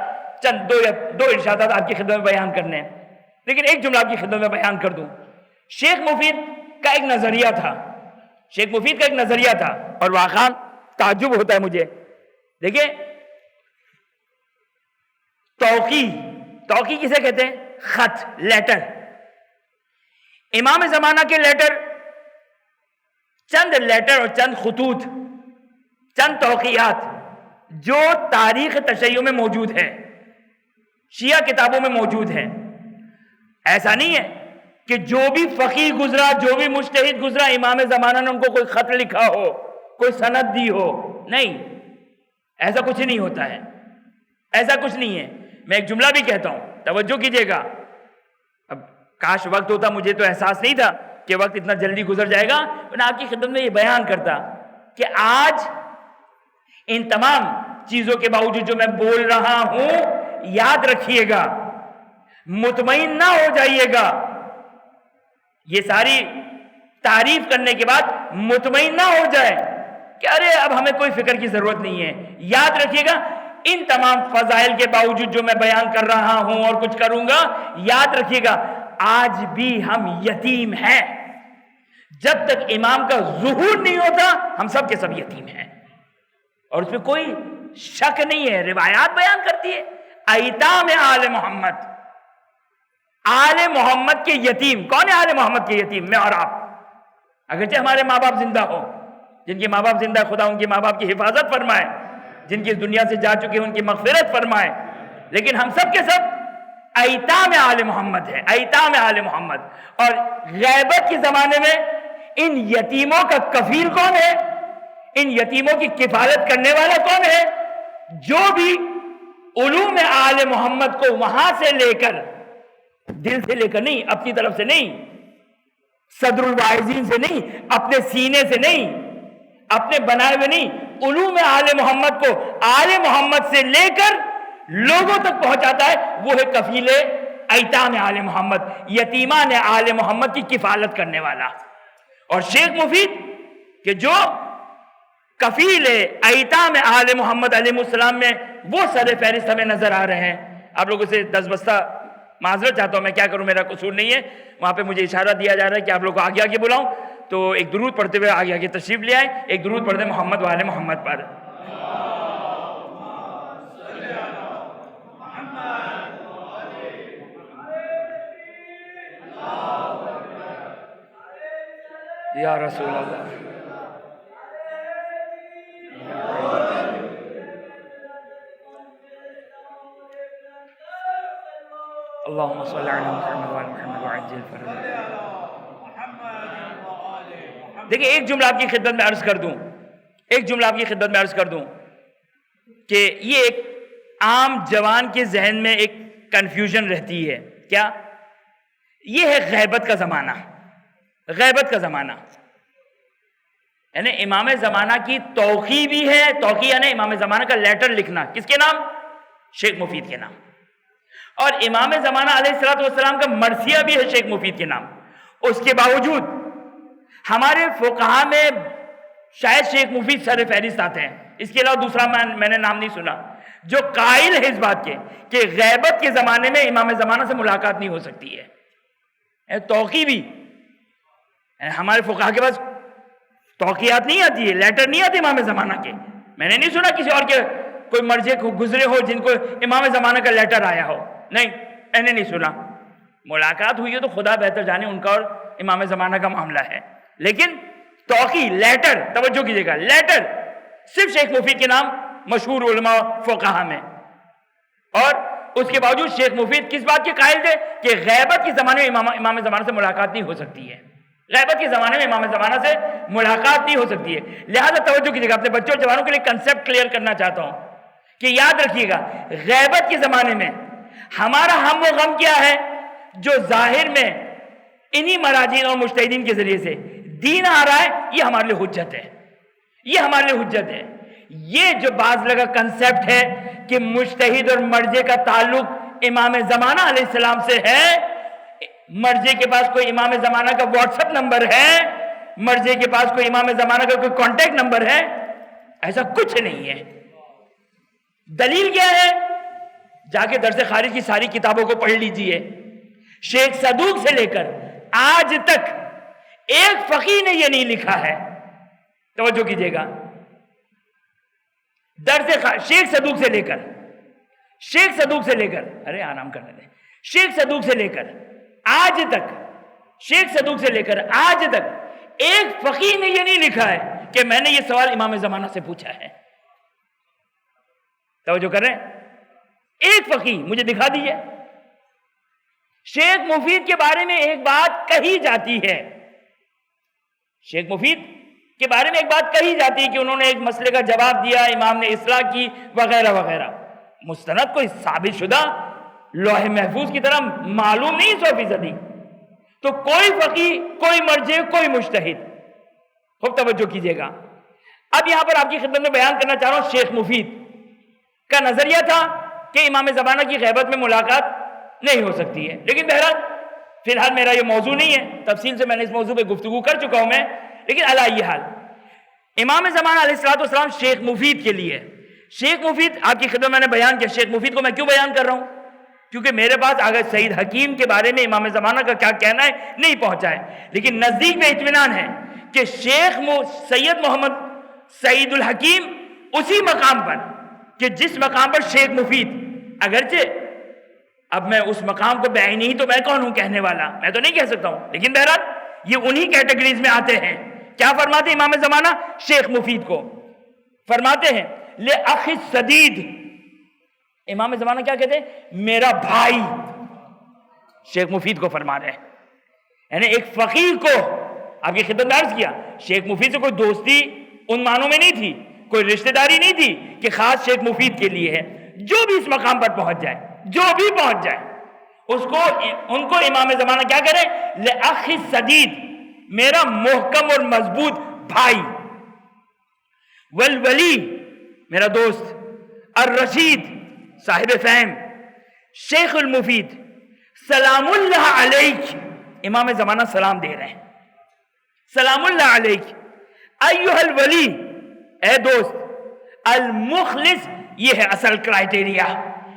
چند دو ارشادات آپ کی خدمت میں بیان کرنے ہیں، لیکن ایک جملہ آپ کی خدمت میں بیان کر دوں۔ شیخ مفید کا ایک نظریہ تھا، شیخ مفید کا ایک نظریہ تھا، اور واقعاً تعجب ہوتا ہے مجھے۔ دیکھیں، توقی کسے کہتے ہیں؟ خط، لیٹر۔ امام زمانہ کے لیٹر، چند لیٹر اور چند خطوط، چند توقیات جو تاریخ تشیع میں موجود ہے، شیعہ کتابوں میں موجود ہے۔ ایسا نہیں ہے کہ جو بھی فقیہ گزرا، جو بھی مجتہد گزرا، امام زمانہ نے ان کو کوئی خط لکھا ہو، کوئی سند دی ہو، نہیں، ایسا کچھ نہیں ہوتا ہے، ایسا کچھ نہیں ہے۔ میں ایک جملہ بھی کہتا ہوں، توجہ کیجئے گا، اب کاش وقت ہوتا، مجھے تو احساس نہیں تھا کہ وقت اتنا جلدی گزر جائے گا، میں آپ کی خدمت میں یہ بیان کرتا کہ آج ان تمام چیزوں کے باوجود جو میں بول رہا ہوں، یاد رکھیے گا، مطمئن نہ ہو جائیے گا، یہ ساری تعریف کرنے کے بعد مطمئن نہ ہو جائے کہ ارے اب ہمیں کوئی فکر کی ضرورت نہیں ہے۔ یاد رکھیے گا، ان تمام فضائل کے باوجود جو میں بیان کر رہا ہوں اور کچھ کروں گا، یاد رکھیے گا آج بھی ہم یتیم ہیں۔ جب تک امام کا ظہور نہیں ہوتا، ہم سب کے سب یتیم ہیں، اور اس میں کوئی شک نہیں ہے۔ روایات بیان کرتی ہے ایتام آل محمد، آل محمد کے یتیم۔ کون ہے آل محمد کے یتیم؟ میں اور آپ، اگرچہ ہمارے ماں باپ زندہ ہو، جن کے ماں باپ زندہ، خدا ان کے ماں باپ کی حفاظت فرمائے، جن کی اس دنیا سے جا چکے ان کی مغفرت فرمائے، لیکن ہم سب کے سب ایتام آل محمد ہے، ایتام آل محمد۔ اور غیبت کے زمانے میں ان یتیموں کا کفیل کون ہے؟ ان یتیموں کی کفالت کرنے والا کون ہے؟ جو بھی علوم آل محمد کو وہاں سے لے کر، دل سے لے کر نہیں، اپنی طرف سے نہیں، صدر الواعظین سے نہیں، اپنے سینے سے نہیں، اپنے بنائے ہوئے نہیں، علوم آل محمد کو آل محمد سے لے کر لوگوں تک پہنچاتا ہے، وہ ہے کفیل ایتام آل محمد، یتیمان آل محمد کی کفالت کرنے والا۔ اور شیخ مفید کہ جو کفیل ایتام آل محمد علیہ السلام میں وہ سر فہرست ہمیں نظر آ رہے ہیں۔ آپ لوگوں سے 10 بستہ معذرت چاہتا ہوں، میں کیا کروں، میرا قصور نہیں ہے، وہاں پہ مجھے اشارہ دیا جا رہا ہے کہ آپ لوگ کو آگے آگے بلاؤں، تو ایک درود پڑھتے ہوئے آگے آگے تشریف لے آئیں، ایک درود پڑھتے محمد و آل محمد پر۔ یا رسول اللہ، اللہم صلی علی محمد و آل محمد وعجل فرجہ۔ دیکھیں ایک جملہ آپ کی خدمت میں عرض کر دوں، ایک جملہ آپ کی خدمت میں عرض کر دوں کہ یہ ایک عام جوان کے ذہن میں ایک کنفیوژن رہتی ہے، کیا؟ یہ ہے غیبت کا زمانہ، غیبت کا زمانہ، یعنی امام زمانہ کی توقیع بھی ہے، توقیع یعنی امام زمانہ کا لیٹر لکھنا، کس کے نام؟ شیخ مفید کے نام، اور امام زمانہ علیہ السلام کا مرثیہ بھی ہے شیخ مفید کے نام۔ اس کے باوجود ہمارے فقہا میں شاید شیخ مفید سر فہرست آتے ہیں، اس کے علاوہ دوسرا میں نے نام نہیں سنا جو قائل ہے اس بات کے کہ غیبت کے زمانے میں امام زمانہ سے ملاقات نہیں ہو سکتی ہے۔ توقیع بھی ہمارے فقہا کے پاس توقیعات نہیں آتی ہے، لیٹر نہیں آتے امام زمانہ کے، میں نے نہیں سنا کسی اور کے کوئی مرجع کو گزرے ہو جن کو امام زمانہ کا لیٹر آیا ہو، نہیں میں نے نہیں سنا۔ ملاقات ہوئی ہے تو خدا بہتر جانے، ان کا اور امام زمانہ کا معاملہ ہے، لیکن توقیع لیٹر، توجہ کیجئے گا، لیٹر صرف شیخ مفید کے نام مشہور علماء فقہا میں، اور اس کے باوجود شیخ مفید کس بات کے قائل تھے کہ غیبت کے زمانے میں امام زمانہ سے ملاقات نہیں ہو سکتی ہے، غیبت کے زمانے میں امام زمانہ سے ملاقات نہیں ہو سکتی ہے۔ لہذا توجہ کیجئے گا، اپنے بچوں اور جوانوں کے لیے کنسپٹ کلیئر کرنا چاہتا ہوں کہ یاد رکھیے گا غیبت کے زمانے میں ہمارا ہم و غم کیا ہے؟ جو ظاہر میں انہی مراجعین اور مجتہدین کے ذریعے سے دین آ رہا ہے، یہ ہمارے لیے حجت ہے، یہ ہمارے لیے حجت ہے۔ یہ جو بعض لگا کنسپٹ ہے کہ مجتہد اور مرجع کا تعلق امام زمانہ علیہ السلام سے ہے، مرجع کے پاس کوئی امام زمانہ کا واٹس ایپ نمبر ہے، مرجع کے پاس کوئی امام زمانہ کا کوئی کانٹیکٹ نمبر ہے، ایسا کچھ نہیں ہے۔ دلیل کیا ہے؟ جا کے درس خارج کی ساری کتابوں کو پڑھ لیجئے، شیخ صدوق سے لے کر آج تک ایک فقیہ نے یہ نہیں لکھا ہے، توجہ کیجئے گا، شیخ صدوق سے لے کر ارے آرام کرنے دیں، شیخ صدوق سے لے کر آج تک، شیخ صدوق سے لے کر آج تک ایک فقیہ نے یہ نہیں لکھا ہے کہ میں نے یہ سوال امام زمانہ سے پوچھا ہے، توجہ کر رہے ہیں؟ ایک فقیہ مجھے دکھا دیجئے۔ شیخ مفید کے بارے میں ایک بات کہی جاتی ہے، شیخ مفید کے بارے میں ایک بات کہی جاتی ہے کہ انہوں نے ایک مسئلے کا جواب دیا، امام نے اصلاح کی وغیرہ وغیرہ، مستند کوئی ثابت شدہ لوح محفوظ کی طرح معلوم نہیں 100%، تو کوئی فقیہ، کوئی مرجع، کوئی مجتہد، خوب توجہ کیجئے گا۔ اب یہاں پر آپ کی خدمت میں بیان کرنا چاہ رہا ہوں، شیخ مفید کا نظریہ تھا کہ امام زمانہ کی غیبت میں ملاقات نہیں ہو سکتی ہے، لیکن بہرحال فی الحال میرا یہ موضوع نہیں ہے، تفصیل سے میں نے اس موضوع پہ گفتگو کر چکا ہوں میں، لیکن علی یہ حال امام زمانہ علیہ السلام شیخ مفید کے لیے، شیخ مفید آپ کی خدمت میں نے بیان کیا، شیخ مفید کو میں کیوں بیان کر رہا ہوں؟ کیونکہ میرے پاس اگر سید حکیم کے بارے میں امام زمانہ کا کیا کہنا ہے نہیں پہنچا ہے، لیکن نزدیک میں اطمینان ہے کہ شیخ سید محمد سعید الحکیم اسی مقام پر کہ جس مقام پر شیخ مفید، اگرچہ اب میں اس مقام کو بعین ہی تو میں کون ہوں کہنے والا، میں تو نہیں کہہ سکتا ہوں، لیکن بہرحال یہ انہی کیٹیگریز میں آتے ہیں۔ کیا فرماتے ہیں امام زمانہ شیخ مفید کو؟ فرماتے ہیں لِأَخِ السَّدِيدِ، امام زمانہ کیا کہتے ہیں؟ میرا بھائی، شیخ مفید کو فرما رہے ہیں، یعنی ایک فقیر کو، آپ کی خدمت میں عرض کیا شیخ مفید سے کوئی دوستی ان معنوں میں نہیں تھی، کوئی رشتہ داری نہیں تھی کہ خاص شیخ مفید کے لیے ہے، جو بھی اس مقام پر پہنچ جائے، جو بھی پہنچ جائے، ان کو امام زمانہ کیا کریں؟ لِأَخِ السَّدِيدِ، میرا محکم اور مضبوط بھائی، والولی میرا دوست، الرشید صاحب فہم، شیخ المفید، سلام اللہ علیک، امام زمانہ سلام دے رہے ہیں، سلام اللہ علیک ایھا الولی، اے دوست، المخلص، یہ ہے اصل کرائٹیریا،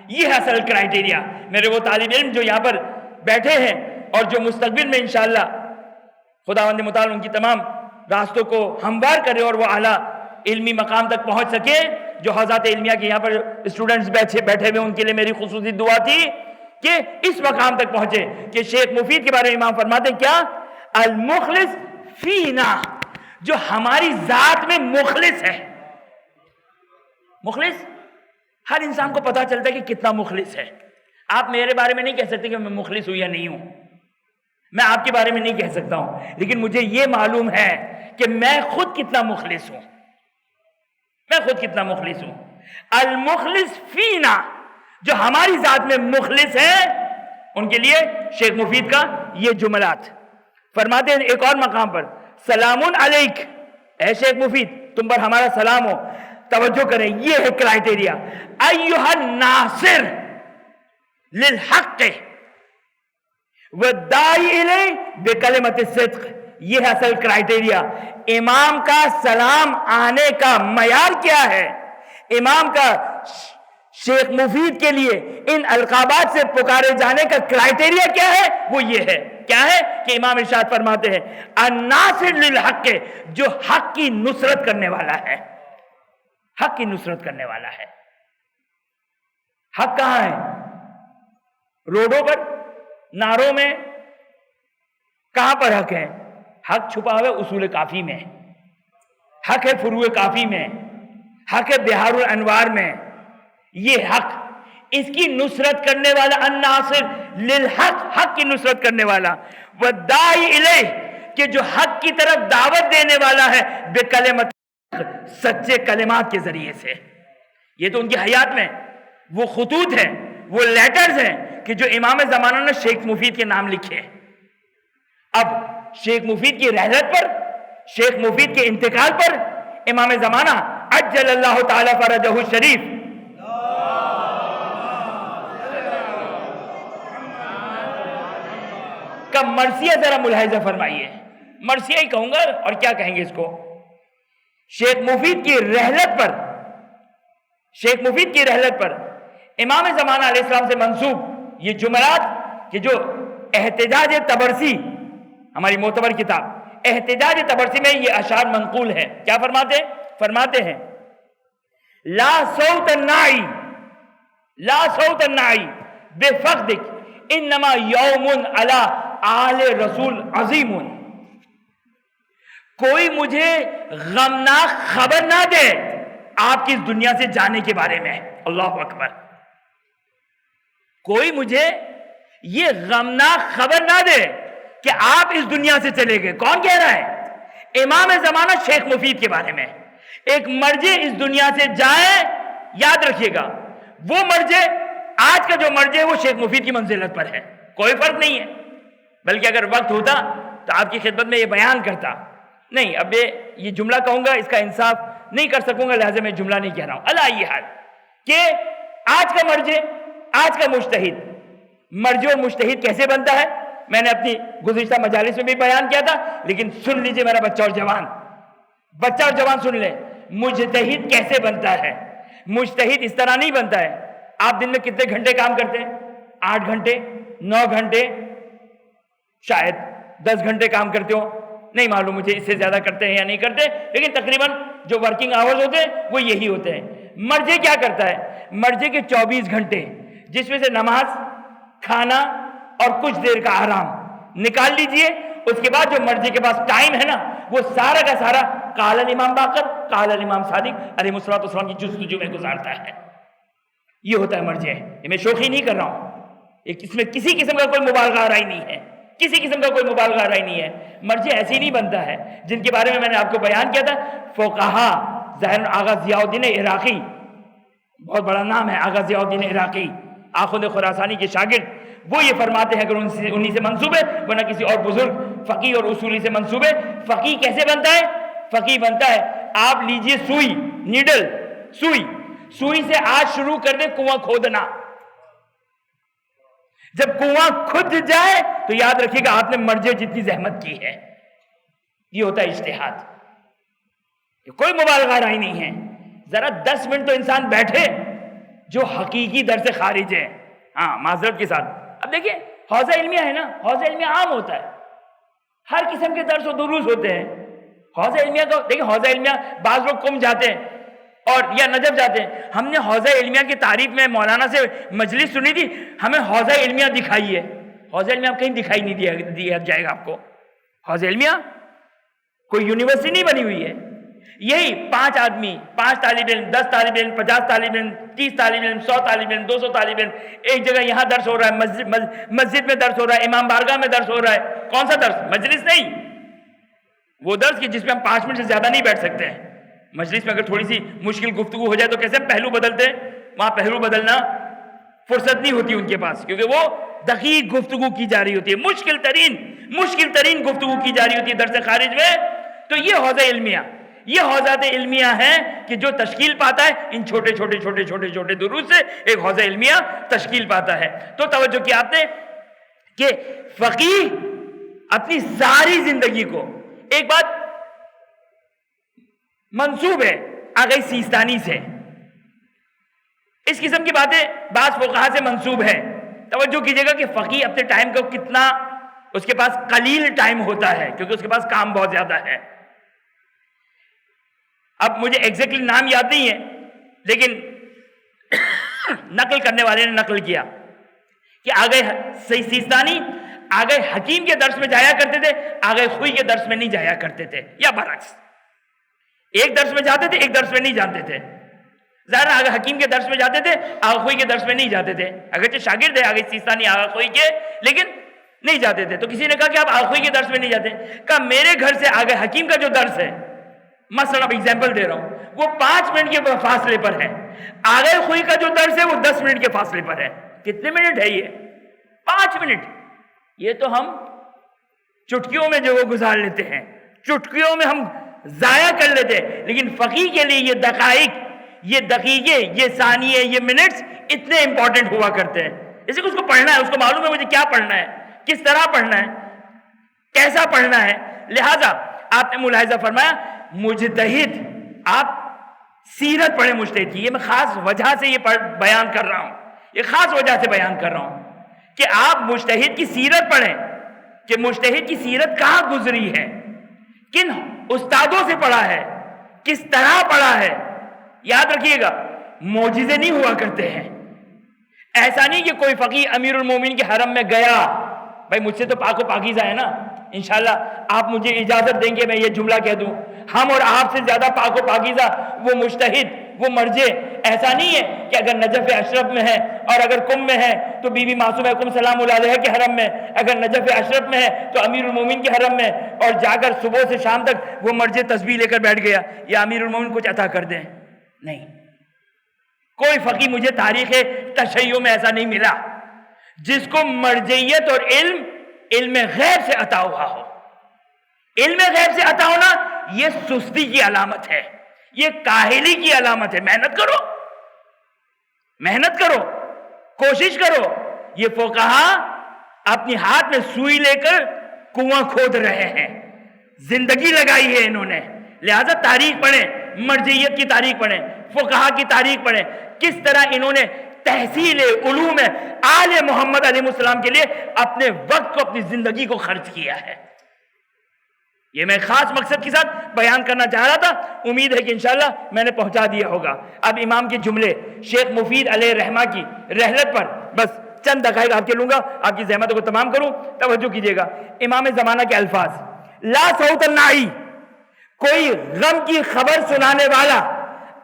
یہ ہے اصل کرائٹیریا۔ میرے وہ طالب علم جو یہاں پر بیٹھے ہیں اور جو مستقبل میں انشاءاللہ خداوند متعال ان کی تمام راستوں کو ہموار کرے اور وہ اعلیٰ علمی مقام تک پہنچ سکے، جو حوزات علمیہ کے یہاں پر اسٹوڈنٹس بیٹھے ہوئے ان کے لیے میری خصوصی دعا تھی کہ اس مقام تک پہنچے کہ شیخ مفید کے بارے میں امام فرماتے ہیں کیا؟ المخلص فینا، جو ہماری ذات میں مخلص ہے۔ مخلص ہر انسان کو پتا چلتا ہے کہ کتنا مخلص ہے۔ آپ میرے بارے میں نہیں کہہ سکتے کہ میں مخلص ہوں یا نہیں ہوں، میں آپ کے بارے میں نہیں کہہ سکتا ہوں، لیکن مجھے یہ معلوم ہے کہ میں خود کتنا مخلص ہوں، میں خود کتنا مخلص ہوں۔ المخلص فینا، جو ہماری ذات میں مخلص ہیں، ان کے لیے شیخ مفید کا یہ جملات فرماتے ہیں ایک اور مقام پر، سلام علیک، اے شیخ مفید تم پر ہمارا سلام ہو۔ توجہ کریں، یہ ہے کرائٹیریا، ایھا الناصر للحق والداعی الیہ بکلمۃ الصدق، یہ ہے اصل کرائٹیریا۔ امام کا سلام آنے کا معیار کیا ہے؟ امام کا شیخ مفید کے لیے ان القابات سے پکارے جانے کا کرائٹیریا کیا ہے؟ وہ یہ ہے، کیا ہے کہ امام ارشاد فرماتے ہیں الناصر للحق، جو حق کی نصرت کرنے والا ہے، حق کی نصرت کرنے والا ہے۔ حق کہاں ہے؟ روڈوں پر، نعروں میں، کہاں پر حق ہے؟ حق چھپا ہوا ہے اصول کافی میں، حق ہے فروع کافی میں، حق ہے بہار الانوار میں۔ یہ حق، اس کی نصرت کرنے والا الناصر للحق، حق کی نصرت کرنے والا، والداعی الیہ، کہ جو حق کی طرف دعوت دینے والا ہے، بکلمۃ، سچے کلمات کے ذریعے سے۔ یہ تو ان کی حیات میں وہ خطوط ہیں، وہ لیٹرز ہیں کہ جو امام زمانہ نے شیخ مفید کے نام لکھے۔ اب شیخ مفید کی رحلت پر، شیخ مفید کے انتقال پر امام زمانہ عجل اللہ تعالی فرجہ الشریف کا مرثیہ ذرا ملاحظہ فرمائیے، مرثیہ ہی کہوں گا اور کیا کہیں گے اس کو۔ شیخ مفید کی رحلت پر، شیخ مفید کی رحلت پر امام زمانہ علیہ السلام سے منسوب یہ جملات کہ جو احتجاج تبرسی، ہماری معتبر کتاب احتجاج تبرسی میں یہ اشعار منقول ہے، کیا فرماتے ہیں لا صوت النائی، لا صوت النائی بفقدک انما یوم علی آل رسول عظیم، کوئی مجھے غمناک خبر نہ دے آپ کی اس دنیا سے جانے کے بارے میں، اللہ اکبر، کوئی مجھے یہ غمناک خبر نہ دے کہ آپ اس دنیا سے چلے گئے۔ کون کہہ رہا ہے؟ امام زمانہ شیخ مفید کے بارے میں۔ ایک مرجع اس دنیا سے جائے، یاد رکھیے گا، وہ مرجع، آج کا جو مرجع ہے وہ شیخ مفید کی منزلت پر ہے، کوئی فرق نہیں ہے، بلکہ اگر وقت ہوتا تو آپ کی خدمت میں یہ بیان کرتا، نہیں اب یہ جملہ کہوں گا اس کا انصاف نہیں کر سکوں گا، لہذا میں جملہ نہیں کہہ رہا ہوں۔ اللہ یہ حال کہ آج کا مرجع، آج کا مجتہد، مرجع اور مجتہد کیسے بنتا ہے میں نے اپنی گزشتہ مجالس میں بھی بیان کیا تھا، لیکن سن لیجئے میرا بچہ اور جوان سن لیں، مجتہد کیسے بنتا ہے۔ مجتہد اس طرح نہیں بنتا ہے، آپ دن میں کتنے گھنٹے کام کرتے ہیں؟ 8 گھنٹے، 9 گھنٹے، شاید 10 گھنٹے کام کرتے ہو، نہیں معلوم مجھے اس سے زیادہ کرتے ہیں یا نہیں کرتے، لیکن تقریباً جو ورکنگ آورز ہوتے ہیں وہ یہی ہوتے ہیں۔ مرجع کیا کرتا ہے؟ مرجع کے 24 گھنٹے جس میں سے نماز، کھانا اور کچھ دیر کا آرام نکال لیجئے، اس کے بعد جو مرجع کے پاس ٹائم ہے نا وہ سارا کا سارا قال الامام باقر، قال الامام صادق علیہ الصلوۃ والسلام کی جستجو میں گزارتا ہے۔ یہ ہوتا ہے مرجع۔ یہ میں شوخی نہیں کر رہا ہوں، اس میں کسی قسم کا کوئی مبالغہ آرائی نہیں ہے، کسی قسم کا کوئی مبالغہ آرائی نہیں ہے۔ مرجع ایسی نہیں بنتا ہے جن کے بارے میں نے آپ کو بیان کیا تھا، فقہا، ظاہر آغا ضیاء الدین عراقی، بہت بڑا نام ہے آغا ضیاء الدین عراقی، آخوند خراسانی کے شاگرد، وہ یہ فرماتے ہیں اگر انہی سے منسوب ہے، ورنہ کسی اور بزرگ فقی اور اصولی سے منسوب ہے۔ فقی کیسے بنتا ہے؟ فقی بنتا ہے، آپ لیجئے سوئی، نیڈل، سوئی سے آج شروع کر دیں کنواں کھودنا، جب کنواں کھد جائے تو یاد رکھیے گا آپ نے مرجے جتنی زحمت کی ہے۔ یہ ہوتا ہے اجتہاد، کوئی مبالغہ رائی نہیں ہے۔ ذرا 10 منٹ تو انسان بیٹھے جو حقیقی در سے خارج ہے، ہاں معذرت کے ساتھ۔ اب دیکھیں حوزہ علمیہ ہے نا، حوزہ علمیہ عام ہوتا ہے، ہر قسم کے درس و دروس ہوتے ہیں۔ حوزہ علمیہ کو دیکھیں، حوزہ علمیہ بعض لوگ قم جاتے ہیں اور یا نجف جاتے ہیں۔ ہم نے حوزہ علمیہ کی تعریف میں مولانا سے مجلس سنی تھی، ہمیں حوزہ علمیہ دکھائی ہے۔ حوزہ علمیہ کہیں دکھائی نہیں دیا جائے گا آپ کو۔ حوزہ علمیہ کوئی یونیورسٹی نہیں بنی ہوئی ہے، یہی 5 آدمی، 5 طالب علم، 10 طالب علم، 50 طالب علم، 30 طالب علم، 100 طالب علم، 200 طالب علم، ایک جگہ یہاں درس ہو رہا ہے، مسجد میں درس ہو رہا ہے، امام بارگاہ میں درس ہو رہا ہے۔ کون سا درس؟ مجلس نہیں، وہ درس کہ جس میں ہم 5 منٹ سے زیادہ نہیں بیٹھ سکتے ہیں۔ مجلس میں اگر تھوڑی سی مشکل گفتگو ہو جائے تو کیسے ہم پہلو بدلتے ہیں، وہاں پہلو بدلنا فرصت نہیں ہوتی ان کے پاس، کیونکہ وہ دقیق گفتگو کی جا رہی ہوتی ہے، مشکل ترین گفتگو کی جا رہی ہوتی ہے درس خارج میں۔ تو یہ حوزہ علمیہ، یہ حوزات علمیہ ہیں کہ جو تشکیل پاتا ہے ان چھوٹے چھوٹے دروس سے ایک حوزہ علمیہ تشکیل پاتا ہے۔ تو توجہ کی آپ نے کہ فقیہ اپنی ساری زندگی کو، ایک بات منسوب ہے آغائی سیستانی سے، اس قسم کی باتیں بعض فقہا سے منسوب ہے۔ توجہ کیجئے گا کہ فقیہ اپنے ٹائم کو کتنا، اس کے پاس قلیل ٹائم ہوتا ہے کیونکہ اس کے پاس کام بہت زیادہ ہے۔ اب مجھے ایگزیکٹلی نام یاد نہیں ہے، لیکن نقل کرنے والے نے نقل کیا کہ آگے سیستانی آگے حکیم کے درس میں جایا کرتے تھے، آگے خوئی کے درس میں نہیں جایا کرتے تھے، یا برعکس، ایک درس میں جاتے تھے، ایک درس میں نہیں جاتے تھے۔ ظاہر آگے حکیم کے درس میں جاتے تھے، آگے خوئی کے درس میں نہیں جاتے تھے، اگرچہ شاگرد ہے آگے سیستانی آگے خوئی کے، لیکن نہیں جاتے تھے۔ تو کسی نے کہا کہ آپ آگے خوئی کے درس میں نہیں جاتے، کہا میرے گھر سے آگے حکیم کا جو درس ہے، مثلا اب ایگزامپل دے رہا ہوں، وہ 5 منٹ کے فاصلے پر ہے، آگے خوئی کا جو درس ہے وہ 10 منٹ کے فاصلے پر ہے۔ کتنے منٹ ہے یہ؟ 5 منٹ۔ یہ تو ہم چٹکیوں میں جو وہ گزار لیتے ہیں، چٹکیوں میں ہم ضائع کر لیتے ہیں، لیکن فقیہ کے لیے یہ دقائق، یہ دقیقے، یہ ثانیے، یہ منٹس اتنے امپورٹنٹ ہوا کرتے ہیں۔ اسی کو اس کو پڑھنا ہے، اس کو معلوم ہے مجھے کیا پڑھنا ہے، کس طرح پڑھنا ہے، کیسا پڑھنا ہے۔ لہٰذا آپ نے ملاحظہ فرمایا مجتہد، آپ سیرت پڑھیں مجتہد کی۔ یہ میں خاص وجہ سے یہ بیان کر رہا ہوں، یہ خاص وجہ سے بیان کر رہا ہوں کہ آپ مجتہد کی سیرت پڑھیں، کہ مجتہد کی سیرت کہاں گزری ہے، کن استادوں سے پڑھا ہے، کس طرح پڑھا ہے۔ یاد رکھیے گا معجزے نہیں ہوا کرتے ہیں، ایسا نہیں کہ کوئی فقیہ امیر المومنین کے حرم میں گیا، بھائی مجھ سے تو پاک و پاکیزہ ہے نا، انشاءاللہ آپ مجھے اجازت دیں گے میں یہ جملہ کہہ دوں، ہم اور آپ سے زیادہ پاک و پاکیزہ وہ مجتہد، وہ مرجع۔ ایسا نہیں ہے کہ اگر نجف اشرف میں ہے اور اگر قم میں ہے تو بی بی معصومہ قم سلام اللہ علیہ کے حرم میں، اگر نجف اشرف میں ہے تو امیر المومنین کے حرم میں، اور جا کر صبح سے شام تک وہ مرجع تسبیح لے کر بیٹھ گیا یا امیر المومنین کچھ عطا کر دیں۔ نہیں، کوئی فقیہ مجھے تاریخ تشیع میں ایسا نہیں ملا جس کو مرجعیت اور علم غیب سے عطا ہوا ہو۔ علم غیب سے عطا ہونا یہ سستی کی علامت ہے، یہ کاہلی کی علامت ہے۔ محنت کرو، کوشش کرو۔ یہ فقہا اپنی ہاتھ میں سوئی لے کر کنواں کھود رہے ہیں، زندگی لگائی ہے انہوں نے۔ لہذا تاریخ پڑھیں، مرجعیت کی تاریخ پڑھیں، فقہا کی تاریخ پڑھیں، کس طرح انہوں نے تحصیل علوم آل محمد علیہ السلام کے لیے اپنے وقت کو، اپنی زندگی کو خرچ کیا ہے۔ یہ میں خاص مقصد کے ساتھ بیان کرنا چاہ رہا تھا، امید ہے کہ انشاءاللہ میں نے پہنچا دیا ہوگا۔ اب امام کے جملے شیخ مفید علیہ رحمہ کی رحلت پر بس چند دقائق آپ کے لوں گا، آپ کی زحمتوں کو تمام کروں۔ توجہ کیجئے گا، امام زمانہ کے الفاظ، لا صوت النائی، کوئی غم کی خبر سنانے والا،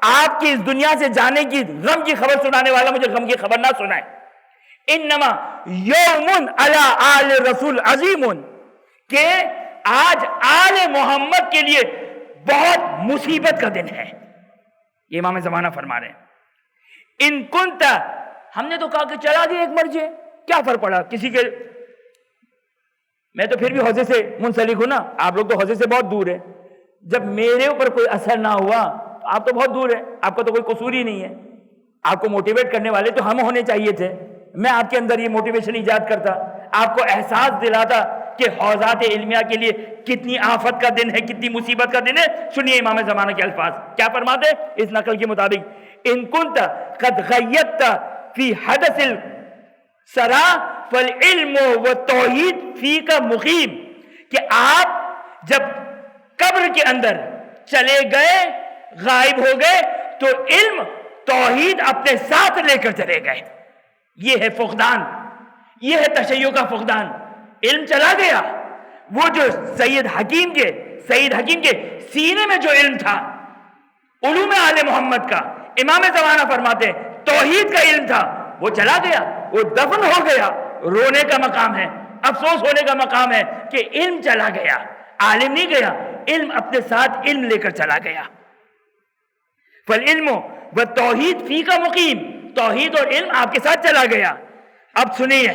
آپ کی اس دنیا سے جانے کی غم کی خبر سنانے والا مجھے غم کی خبر نہ سنائے۔ انما یوم علی آل رسول عظیم، کہ آج آل محمد کے لیے بہت مصیبت کا دن ہے۔ یہ امام زمانہ فرما رہے ہیں۔ ان کنت، ہم نے تو کہا کہ چلا گیا ایک مرجع، کیا فرق پڑا کسی کے؟ میں تو پھر بھی حوضے سے منسلک ہوں نا، آپ لوگ تو حوضے سے بہت دور ہے. جب میرے اوپر کوئی اثر نہ ہوا تو آپ تو بہت دور ہیں، آپ کا تو کوئی قصور ہی نہیں ہے. آپ کو موٹیویٹ کرنے والے تو ہم ہونے چاہیے تھے. میں آپ کے اندر یہ موٹیویشن ایجاد کرتا، آپ کو احساس دلاتا کہ حوزات علمیہ کے لیے کتنی آفت کا دن ہے، کتنی مصیبت کا دن ہے. سنیے امام زمانہ کے الفاظ کیا فرماتے اس نقل کے مطابق، ان کنت قد غیبت فی حدث السرا فالعلم والتوحید فیک مقیم، کہ آپ جب قبر کے اندر چلے گئے، غائب ہو گئے، تو علم توحید اپنے ساتھ لے کر چلے گئے. یہ ہے فقدان، یہ ہے تشیع کا فقدان. علم چلا گیا. وہ جو سید حکیم کے سینے میں جو علم تھا، علوم آل محمد کا، امام زمانہ فرماتے توحید کا علم تھا، وہ چلا گیا، وہ دفن ہو گیا. رونے کا مقام ہے، افسوس ہونے کا مقام ہے کہ علم چلا گیا. عالم نہیں گیا، علم اپنے ساتھ علم لے کر چلا گیا. فالعلم والتوحید فیک مقیم، توحید اور علم آپ کے ساتھ چلا گیا. اب سنیے،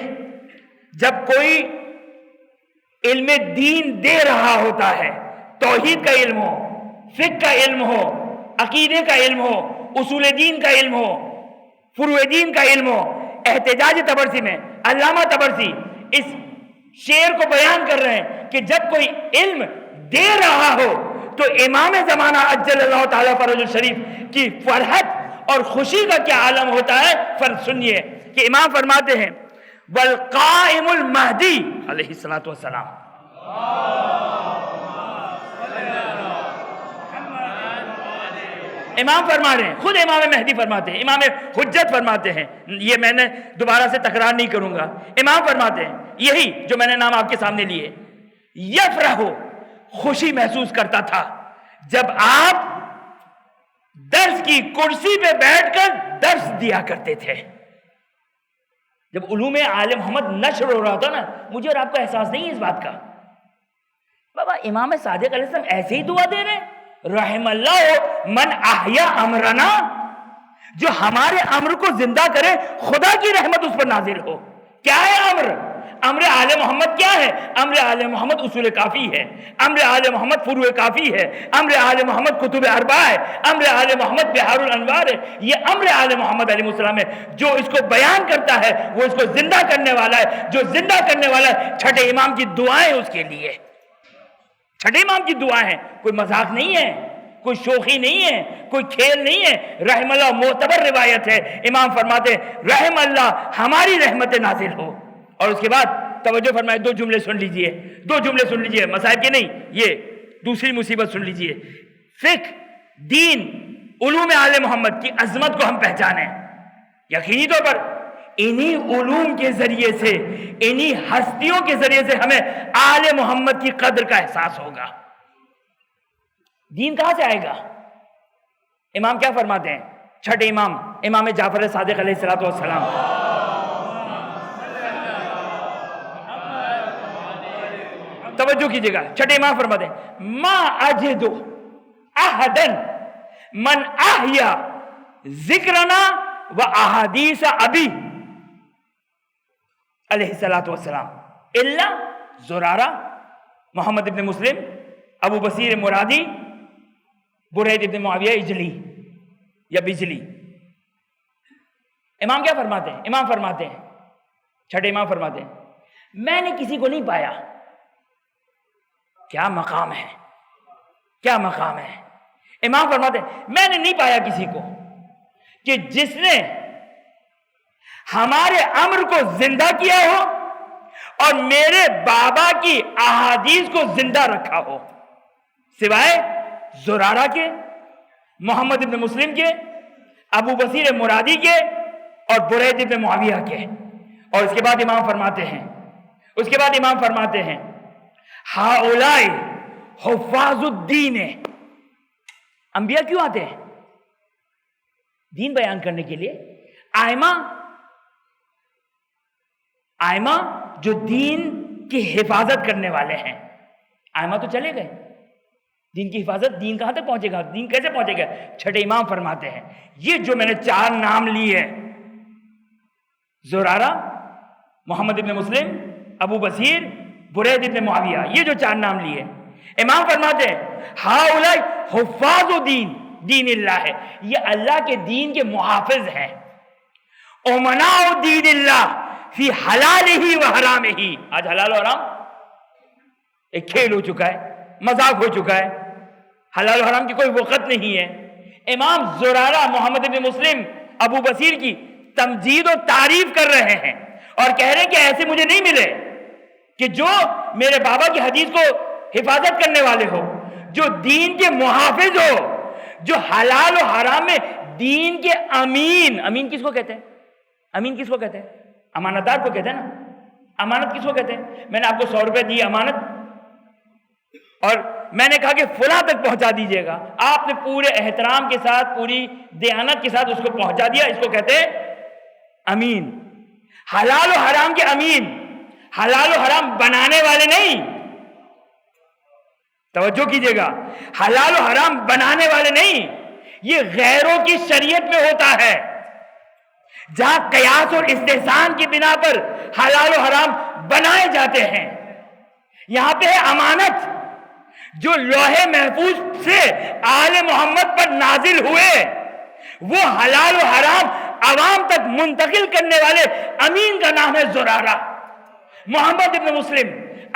جب کوئی علم دین دے رہا ہوتا ہے، توحید کا علم ہو، فقہ کا علم ہو، عقیدے کا علم ہو، اصول دین کا علم ہو، فروع دین کا علم ہو، احتجاج تبرسی میں علامہ تبرسی اس شعر کو بیان کر رہے ہیں کہ جب کوئی علم دے رہا ہو تو امام زمانہ عجل اللہ تعالیٰ فرج الشریف کی فرحت اور خوشی کا کیا عالم ہوتا ہے. فرض سنیے کہ امام فرماتے ہیں والقائم المہدی علیہ السلام، امام فرما رہے ہیں، خود امام مہدی فرماتے ہیں، امام حجت فرماتے ہیں. یہ میں نے دوبارہ سے تکرار نہیں کروں گا. امام فرماتے ہیں یہی جو میں نے نام آپ کے سامنے لیے، یفرح، خوشی محسوس کرتا تھا جب آپ درس کی کرسی پہ بیٹھ کر درس دیا کرتے تھے. جب علوم آل محمد نشر ہو رہا تھا نا، مجھے اور آپ کو احساس نہیں ہے اس بات کا. بابا امام صادق علیہ السلام ایسے ہی دعا دے رہے ہیں، رحم اللہ من احیا امرنا، جو ہمارے امر کو زندہ کرے، خدا کی رحمت اس پر نازل ہو. کیا ہے امر؟ امر آل محمد کیا ہے؟ امر آل محمد اصول کافی ہے، امر آل محمد فروع کافی ہے، امر آل محمد کتب اربعہ ہے، امر آل محمد بحار الانوار ہے. یہ امر آل محمد علیہ السلام ہے. جو اس کو بیان کرتا ہے وہ اس کو زندہ کرنے والا ہے. جو زندہ کرنے والا ہے، چھٹے امام کی دعائیں اس کے لیے، چھٹے امام کی دعائیں، کوئی مذاق نہیں ہے، کوئی شوخی نہیں ہے، کوئی کھیل نہیں ہے. رحم اللہ معتبر روایت ہے. امام فرماتے رحم اللہ ہماری رحمت نازل ہو. اور اس کے بعد توجہ فرمائے، دو جملے سن لیجئے، مسائل کے نہیں، یہ دوسری مصیبت سن لیجئے. فقہ، دین، علوم آل محمد کی عظمت کو ہم پہچانیں. یقینی طور پر انہی علوم کے ذریعے سے، انہی ہستیوں کے ذریعے سے ہمیں آل محمد کی قدر کا احساس ہوگا. دین کہاں سے آئے گا؟ امام کیا فرماتے ہیں؟ چھٹے امام جعفر صادق علیہ السلام، توجہ کیجئے گا. چھٹے امام فرماتے ہیں ما اجد احدن من احیا ذکرنا و احادیث ابی علیہ السلام الا زرارہ، محمد ابن مسلم، ابو بصیر مرادی، برید ابن معاویہ اجلی یا بجلی. امام کیا فرماتے ہیں؟ امام فرماتے ہیں، چھٹے امام فرماتے ہیں میں نے کسی کو نہیں پایا. کیا مقام ہے، کیا مقام ہے. امام فرماتے ہیں میں نے نہیں پایا کسی کو کہ جس نے ہمارے امر کو زندہ کیا ہو اور میرے بابا کی احادیث کو زندہ رکھا ہو، سوائے زرارہ کے، محمد ابن مسلم کے، ابو بصیر مرادی کے اور برید ابن معاویہ کے. اور اس کے بعد امام فرماتے ہیں ہؤلاء حفاظ الدین. انبیاء کیوں آتے ہیں؟ دین بیان کرنے کے لیے. آئمہ جو دین کی حفاظت کرنے والے ہیں. آئمہ تو چلے گئے، دین کی حفاظت، دین کہاں تک پہنچے گا، دین کیسے پہنچے گا؟ چھٹے امام فرماتے ہیں یہ جو میں نے چار نام لیے، زرارہ، محمد ابن مسلم، ابو بصیر، برید ابن معاویہ، یہ جو 4 نام لیے، امام فرماتے ہیں ہؤلاء حفاظ دین اللہ ہے، یہ اللہ کے دین کے محافظ ہیں. امناء دین اللہ فی حلالہ و حرامہ. آج حلال و حرام ایک کھیل ہو چکا ہے، مذاق ہو چکا ہے، حلال و حرام کی کوئی وقت نہیں ہے. امام زرارہ محمد ابن مسلم ابو بصیر کی تمجید و تعریف کر رہے ہیں اور کہہ رہے ہیں کہ ایسے مجھے نہیں ملے کہ جو میرے بابا کی حدیث کو حفاظت کرنے والے ہو، جو دین کے محافظ ہو، جو حلال و حرام میں دین کے امین. امین کس کو کہتے ہیں؟ امین کس کو کہتے ہیں؟ امانت دار کو کہتے ہیں نا. امانت کس کو کہتے ہیں؟ میں نے آپ کو 100 روپے دی امانت اور میں نے کہا کہ فلاں تک پہنچا دیجئے گا، آپ نے پورے احترام کے ساتھ، پوری دیانت کے ساتھ اس کو پہنچا دیا، اس کو کہتے ہیں امین. حلال و حرام کے امین، حلال و حرام بنانے والے نہیں. توجہ کیجئے گا، حلال و حرام بنانے والے نہیں، یہ غیروں کی شریعت میں ہوتا ہے. جہاں قیاس اور استحسان کی بنا پر حلال و حرام بنائے جاتے ہیں، یہاں پہ ہے امانت جو لوح محفوظ سے آل محمد پر نازل ہوئے، وہ حلال و حرام عوام تک منتقل کرنے والے امین کا نام ہے زرارہ. محمد ابن مسلم،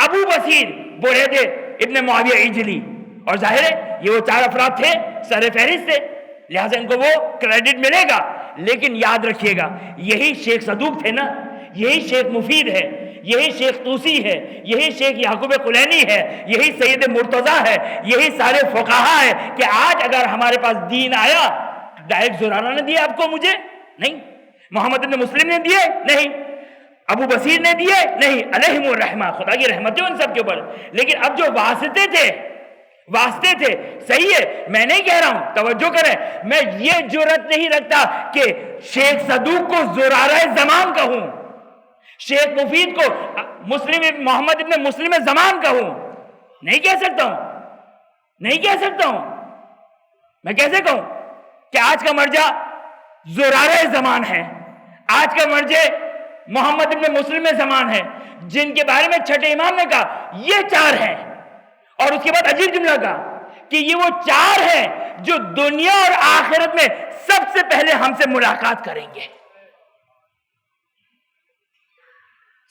ابو بصیر، برید ابن معاویہ عجلی. اور ظاہر ہے یہ وہ 4 افراد تھے، سر فہرست تھے، لہٰذا ان کو وہ کریڈٹ ملے گا. لیکن یاد رکھیے گا، یہی شیخ صدوق تھے نا، یہی شیخ مفید ہے، یہی شیخ طوسی ہے، یہی شیخ یعقوب کلینی ہے، یہی سید مرتضیٰ ہے، یہی سارے فقہا ہے کہ آج اگر ہمارے پاس دین آیا، ڈائریکٹ زرارہ نے دیا آپ کو، مجھے نہیں، محمد بن مسلم نے دیے نہیں، ابو بصیر نے دیے نہیں، علیہم الرحمہ، خدا کی رحمت ہے ان سب کے اوپر. لیکن اب جو واسطے تھے صحیح ہے، میں نہیں کہہ رہا ہوں، توجہ کریں، میں یہ جرأت نہیں رکھتا کہ شیخ صدوق کو زرارہ زمان کہوں، شیخ مفید کو محمد ابن مسلم زمان کہوں. نہیں کہہ سکتا ہوں. میں کیسے کہوں کہ آج کا مرجع زرارہ زمان ہے، آج کا مرجع محمد ابن مسلم زمان ہے، جن کے بارے میں چھٹے امام نے کہا یہ 4 ہیں، اور اس کے بعد عجیب جملہ کہا کہ یہ وہ 4 ہیں جو دنیا اور آخرت میں سب سے پہلے ہم سے ملاقات کریں گے.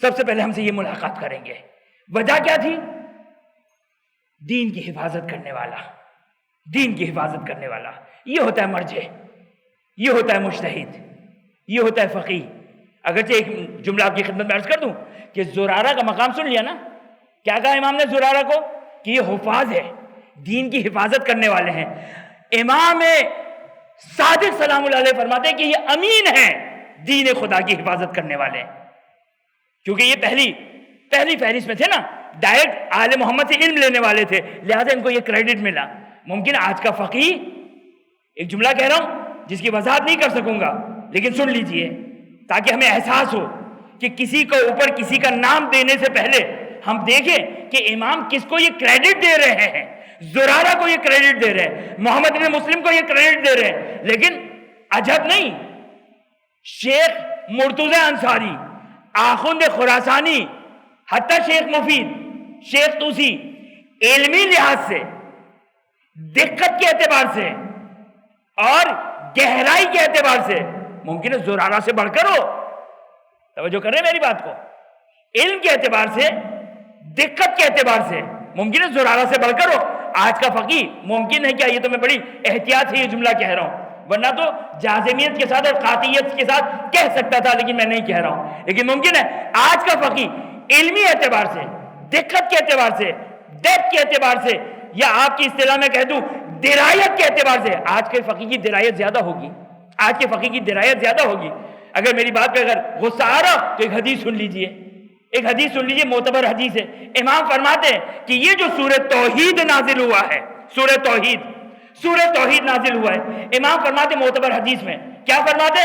سب سے پہلے ہم سے یہ ملاقات کریں گے. وجہ کیا تھی؟ دین کی حفاظت کرنے والا، دین کی حفاظت کرنے والا. یہ ہوتا ہے مرجع، یہ ہوتا ہے مجتہد، یہ ہوتا ہے فقیہ. اگرچہ ایک جملہ آپ کی خدمت میں عرض کر دوں کہ زرارہ کا مقام سن لیا نا، کیا کہا امام نے زرارہ کو؟ کہ یہ حفاظ ہے، دین کی حفاظت کرنے والے ہیں. امام صادق سلام اللہ علیہ فرماتے ہیں کہ یہ امین ہیں، دین خدا کی حفاظت کرنے والے ہیں. کیونکہ یہ پہلی فہرست میں تھے نا، ڈائریکٹ آل محمد سے علم لینے والے تھے، لہذا ان کو یہ کریڈٹ ملا. ممکن آج کا فقیہ، ایک جملہ کہہ رہا ہوں جس کی وضاحت نہیں کر سکوں گا، لیکن سن لیجئے تاکہ ہمیں احساس ہو کہ کسی کو اوپر کسی کا نام دینے سے پہلے ہم دیکھیں کہ امام کس کو یہ کریڈٹ دے رہے ہیں. زرارہ کو یہ کریڈٹ دے رہے ہیں، محمد بن مسلم کو یہ کریڈٹ دے رہے ہیں. لیکن عجب نہیں، شیخ مرتضیٰ انصاری، آخوند خراسانی، حتیٰ شیخ مفید، شیخ طوسی، علمی لحاظ سے، دقت کے اعتبار سے اور گہرائی کے اعتبار سے ممکن ہے زرارہ سے بڑھ کر ہو. توجہ کر رہے ہیں میری بات کو؟ علم کے اعتبار سے، دقت کے اعتبار سے ممکن ہے زرارہ سے بڑھ کر ہو. آج کا فقیہ ممکن ہے کیا؟ یہ تو میں بڑی احتیاط سے یہ جملہ کہہ رہا ہوں، ورنہ تو جازمیت کے ساتھ اور قاطعیت کے ساتھ کہہ سکتا تھا، لیکن میں نہیں کہہ رہا ہوں. لیکن ممکن ہے آج کا فقیہ علمی اعتبار سے، دقت کے اعتبار سے، ڈیپتھ کے اعتبار سے، یا آپ کی اصطلاح میں کہہ دوں درایت کے اعتبار سے آج کے فقیہ کی درایت زیادہ ہوگی. آج کے فقیہ کی درایت زیادہ ہوگی. اگر میری بات پہ اگر غصہ آ رہا تو ایک حدیث سن لیجئے، ایک حدیث سن لیجئے، معتبر حدیث ہے. امام فرماتے ہیں کہ یہ جو سورہ توحید نازل ہوا ہے، سورہ توحید نازل ہوا ہے، امام فرماتے معتبر حدیث میں کیا فرماتے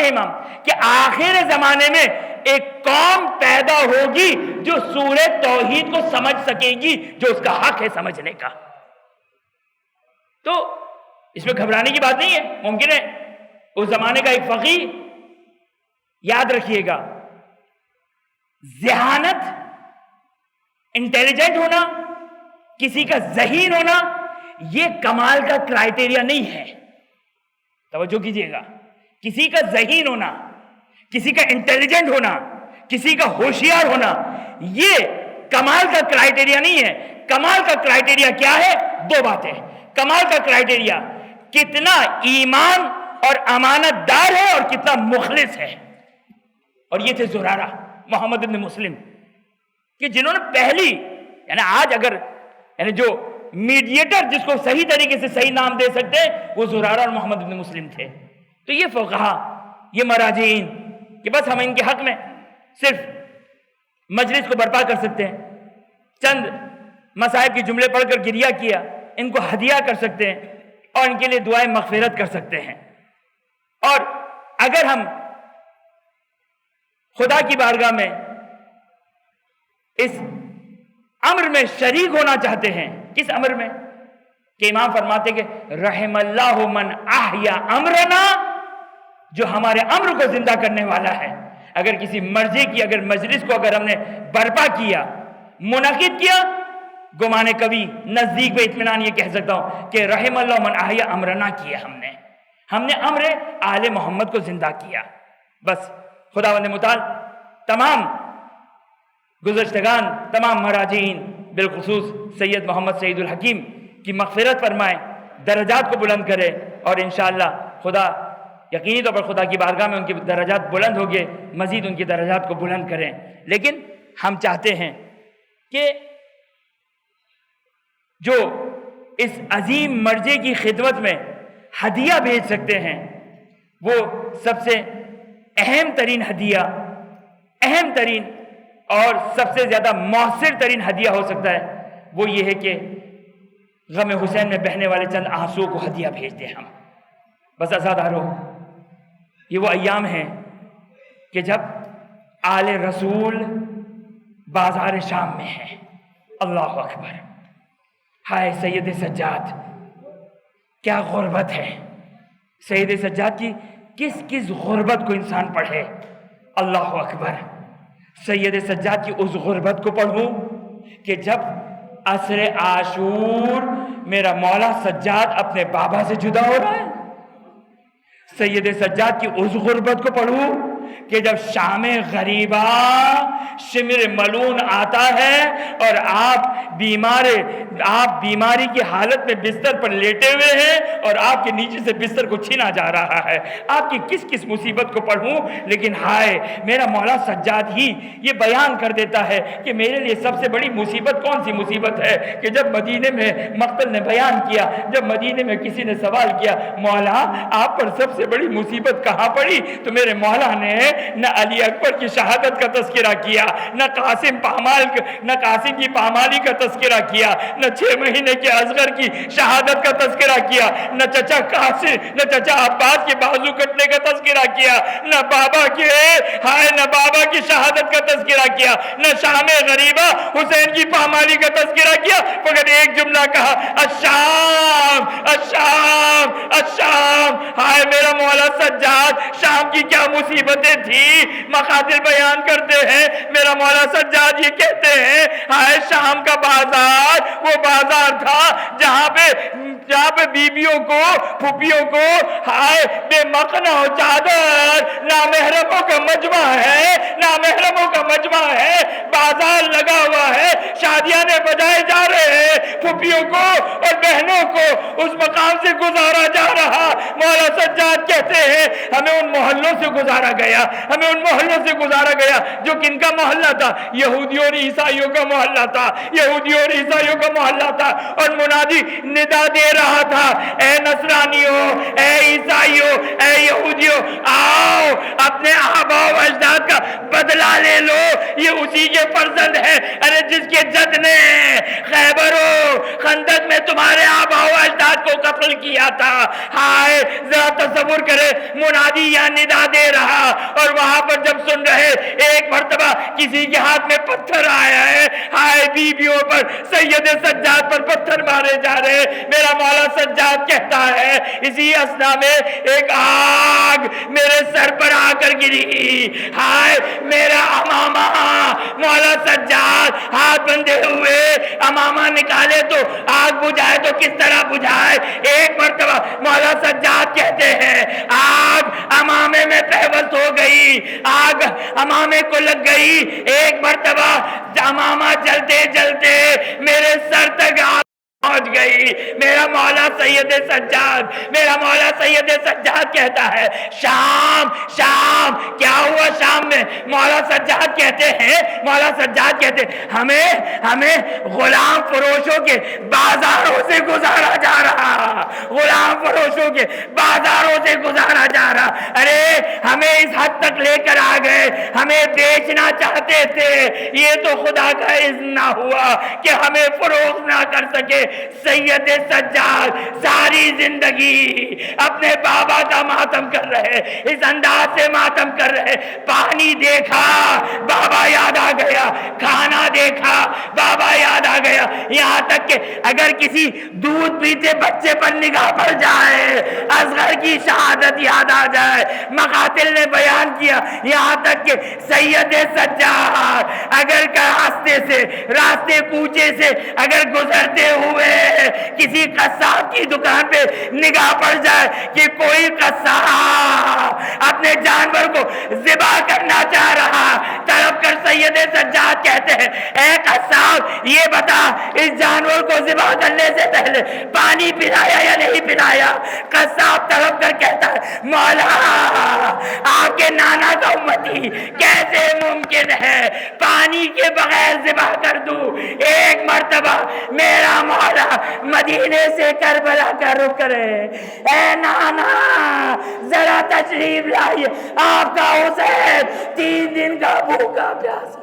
ہیں امام کہ آخر زمانے میں ایک قوم پیدا ہوگی جو سورہ توحید کو سمجھ سکے گی، جو اس کا حق ہے سمجھنے کا. تو اس میں گھبرانے کی بات نہیں ہے. ممکن ہے اس زمانے کا ایک فقیہ، یاد رکھیے گا، ذہانت، انٹیلیجنٹ ہونا، کسی کا ذہین ہونا، یہ کمال کا کرائٹیریا نہیں ہے. توجہ کیجئے گا. کسی کا ذہین ہونا، کسی کا انٹیلیجنٹ ہونا، کسی کا ہوشیار ہونا، یہ کمال کا کرائٹیریا نہیں ہے. کمال کا کرائٹیریا کیا ہے؟ دو باتیں. کمال کا کرائٹیریا کتنا ایمان اور امانت دار ہے اور کتنا مخلص ہے. اور یہ تھے زرارہ محمد بن مسلم، کہ جنہوں نے پہلی، یعنی آج اگر یعنی جو میڈیٹر جس کو صحیح طریقے سے صحیح نام دے سکتے وہ زرارہ اور محمد بن مسلم تھے. تو یہ فقہا، یہ مراجعین کہ بس ہم ان کے حق میں صرف مجلس کو برپا کر سکتے ہیں، چند مصائب کے جملے پڑھ کر گریہ کیا، ان کو ہدیہ کر سکتے ہیں اور ان کے لیے دعائیں مغفرت کر سکتے ہیں. اور اگر ہم خدا کی بارگاہ میں اس امر میں شریک ہونا چاہتے ہیں، کس امر میں؟ کہ امام فرماتے کہ رحم اللہ من احیا امرنا، جو ہمارے امر کو زندہ کرنے والا ہے. اگر کسی مرضی کی اگر مجلس کو اگر ہم نے برپا کیا، منعقد کیا، گمانے کبھی نزدیک پہ اطمینان یہ کہہ سکتا ہوں کہ رحم اللہ من احیا امرنا کیا. ہم نے امر آل محمد کو زندہ کیا. بس خداوند متعال تمام گزشتگان تمام مراجعین بالخصوص سید محمد سعید الحکیم کی مغفرت فرمائے، درجات کو بلند کرے، اور انشاءاللہ خدا یقینی طور پر خدا کی بارگاہ میں ان کے درجات بلند ہو گئے، مزید ان کی درجات کو بلند کریں. لیکن ہم چاہتے ہیں کہ جو اس عظیم مرجع کی خدمت میں ہدیہ بھیج سکتے ہیں، وہ سب سے اہم ترین ہدیہ، اہم ترین اور سب سے زیادہ مؤثر ترین ہدیہ ہو سکتا ہے، وہ یہ ہے کہ غم حسین میں بہنے والے چند آنسو کو ہدیہ بھیج دیں ہم. بس عزادارو، یہ وہ ایام ہیں کہ جب آل رسول بازار شام میں ہے. اللہ اکبر. ہائے سید سجاد، کیا غربت ہے. سید سجاد کی کس کس غربت کو انسان پڑھے. اللہ اکبر. سید سجاد کی اس غربت کو پڑھوں کہ جب عصر عاشور میرا مولا سجاد اپنے بابا سے جدا ہو رہا ہے. سید سجاد کی اس غربت کو پڑھوں کہ جب شام غریبہ شمر ملون آتا ہے اور آپ بیماری کی حالت میں بستر پر لیٹے ہوئے ہیں اور آپ کے نیچے سے بستر کو چھینا جا رہا ہے. آپ کی کس کس مصیبت کو پڑھوں. لیکن ہائے میرا مولا سجاد ہی یہ بیان کر دیتا ہے کہ میرے لیے سب سے بڑی مصیبت کون سی مصیبت ہے. کہ جب مدینے میں مقتل نے بیان کیا، جب مدینے میں کسی نے سوال کیا مولا آپ پر سب سے بڑی مصیبت کہاں پڑی، تو میرے مولا نے نہ علی اکبر کی شہادت کا تذکرہ کیا، نہ قاسم کی پامالی کا تذکرہ کیا، نہ 6 مہینے کے اصغر کی شہادت کا تذکرہ کیا، نہ چچا قاسم نہ چچا عباس کے بازو کٹنے کا تذکرہ کیا، نہ بابا کی شہادت کا تذکرہ کیا، نہ شام غریبہ حسین کی پامالی کا تذکرہ کیا. مگر ایک جملہ کہا الشام الشام الشام. ہائے میرا مولا سجاد شام کی کیا مصیبتیں تھی. مقاتل بیان کرتے ہیں، میرا مولا سجاد یہ کہتے ہیں ہائے شام کا بازار وہ بازار تھا جہاں پہ بیویوں کو پھوپھیوں کو ہائے بے مقنع و چادر نامحرموں کا مجمع ہے، بازار لگا ہوا ہے، شادیاں بجائے جا رہے ہیں، پھوپھیوں کو اور بہنوں کو اس مقام سے گزارا جا رہا. مولا سجاد کہتے ہیں ہمیں ان محلوں سے گزارا گیا جو کن کا محلہ تھا، یہودیوں اور عیسائیوں کا محلہ تھا. اور منادی ندا دے رہا تھا اے نصرانیوں، اے عیسائیوں، اے یہودیوں، آؤ اپنے آبا و اجداد کا بدلہ لے لو. یہ اسی کے فرزند ہے، ارے جس کے جد نے خیبر و خندق میں تمہارے آبا و اجداد کو قتل کیا تھا. ہائے ذرا تصور کرے منادی یا ندا دے رہا اور وہاں پر جب سن رہے ایک مرتبہ کسی کے ہاتھ میں پتھر آیا ہے، ہائے بیویوں پر سید سجاد پر پتھر مارے جا رہے، میرا مولا سجاد کہتا ہے اسی اثنا میں ایک آگ میرے سر پر آ کر گری، ہائے میرا امامہ، مولا سجاد ہاتھ بندھے ہوئے امامہ نکالے تو آگ بجھائے تو کس طرح بجھائے؟ ایک مرتبہ مولا سجاد کہتے ہیں آگ امامے میں پیوست ہو گئی، آگ امامے کو لگ گئی، ایک مرتبہ امامہ جلتے جلتے میرے سر تک آگ پہنچ گئی، میرا مولا سید سجاد، میرا مولا سید سجاد کہتا ہے شام شام کیا ہوا شام میں؟ مولا سجاد کہتے ہیں، مولا سجاد کہتے ہیں ہمیں غلام فروشوں کے بازاروں سے گزارا جا رہا، غلام فروشوں کے بازاروں سے گزارا جا رہا، ارے ہمیں اس حد تک لے کر آ گئے، ہمیں بیچنا چاہتے تھے، یہ تو خدا کا اذن نہ ہوا کہ ہمیں فروخت نہ کر سکے۔ سید سجاد ساری زندگی اپنے بابا کا ماتم کر رہے، اس انداز سے ماتم کر رہے، پانی دیکھا بابا یاد آ گیا، کھانا دیکھا بابا یاد آ گیا، یہاں تک کہ اگر کسی دودھ پیتے بچے پر نگاہ پڑ جائے اصغر کی شہادت یاد آ جائے۔ مقاتل نے بیان کیا یہاں تک کہ سید سجاد اگر راستے کوچے سے اگر گزرتے ہوئے کسی قصاب کی دکان پہ نگاہ پڑ جائے کہ کوئی قصاب اپنے جانور کو ذبح کرنا چاہ رہا، طرف کر سید سجاد کہتے ہیں اے قصاب یہ بتا اس جانور کو ذبح کرنے سے پہلے پانی پلایا یا نہیں پلایا؟ قصاب طرف کر کہتا ہے مولا آپ کے نانا کا امتی کیسے ممکن ہے پانی کے بغیر ذبح کر دوں؟ ایک مرتبہ میرا مولا مدینے سے کربلا کا رخ کرے، اے نانا ذرا تشریف لائیے، آپ کا حسین 3 دن کا بھوکا پیاسا۔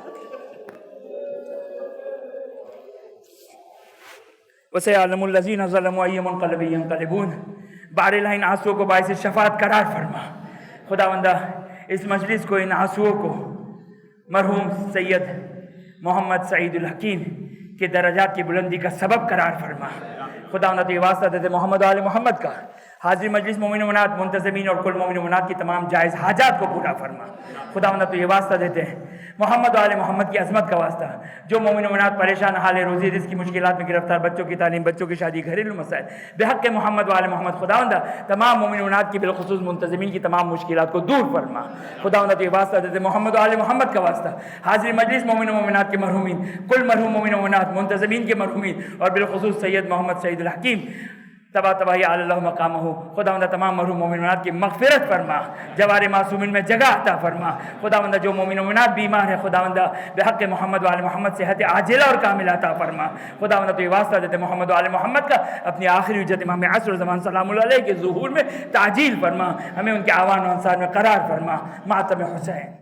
وَسَيَعْلَمُ الَّذِينَ ظَلَمُوا أَيَّ مُنقَلَبٍ يَنقَلِبُونَ۔ بارِلہ ان آنسوؤں کو باعث شفاعت قرار فرما، خداوندہ اس مجلس کو، ان آنسوؤں کو مرحوم سید محمد سعید الحکیم کے درجات کی بلندی کا سبب قرار فرما۔ خداوندہ تو یہ واسطہ دیتے محمد و آل محمد کا، حاضر مجلس مومن و منات منتظمین اور کل مومن و منات کی تمام جائز حاجات کو پورا فرما۔ خداوندہ تو یہ واسطہ دیتے ہیں محمد و آل محمد کی عظمت کا واسطہ، جو مومن و منات پریشان حال روزی رزق کی مشکلات میں گرفتار، بچوں کی تعلیم، بچوں کی شادی، گھریلو مسائل، بحق محمد و آل محمد خداوندہ تمام مومن و منات کی بالخصوص منتظمین کی تمام مشکلات کو دور فرما۔ خداوندہ تو یہ واسطہ دیتے محمد و آل محمد کا واسطہ، حاضر مجلس مومن و مومنات کے مرحومین، کل مرحوم مومن و منات منتظمین کے مرحومین اور بالخصوص سید محمد سعید الحکیم تباہی اللہ مقامہ، خداوندہ تمام مرحوم مومنات کی مغفرت فرما، جوار معصومین میں جگہ عطا فرما۔ خداوندہ جو مومن و مومنات بیمار ہے خداوندہ بحق محمد و آل محمد صحت عاجلہ اور کاملہ عطا فرما۔ خداوندہ تو یہ واسطہ دیتے محمد و آل محمد کا اپنی آخری حجت امام عصر زمان سلام اللہ علیہ کے ظہور میں تعجیل فرما، ہمیں ان کے آوان و انصار میں قرار فرما۔ ماتم حسین۔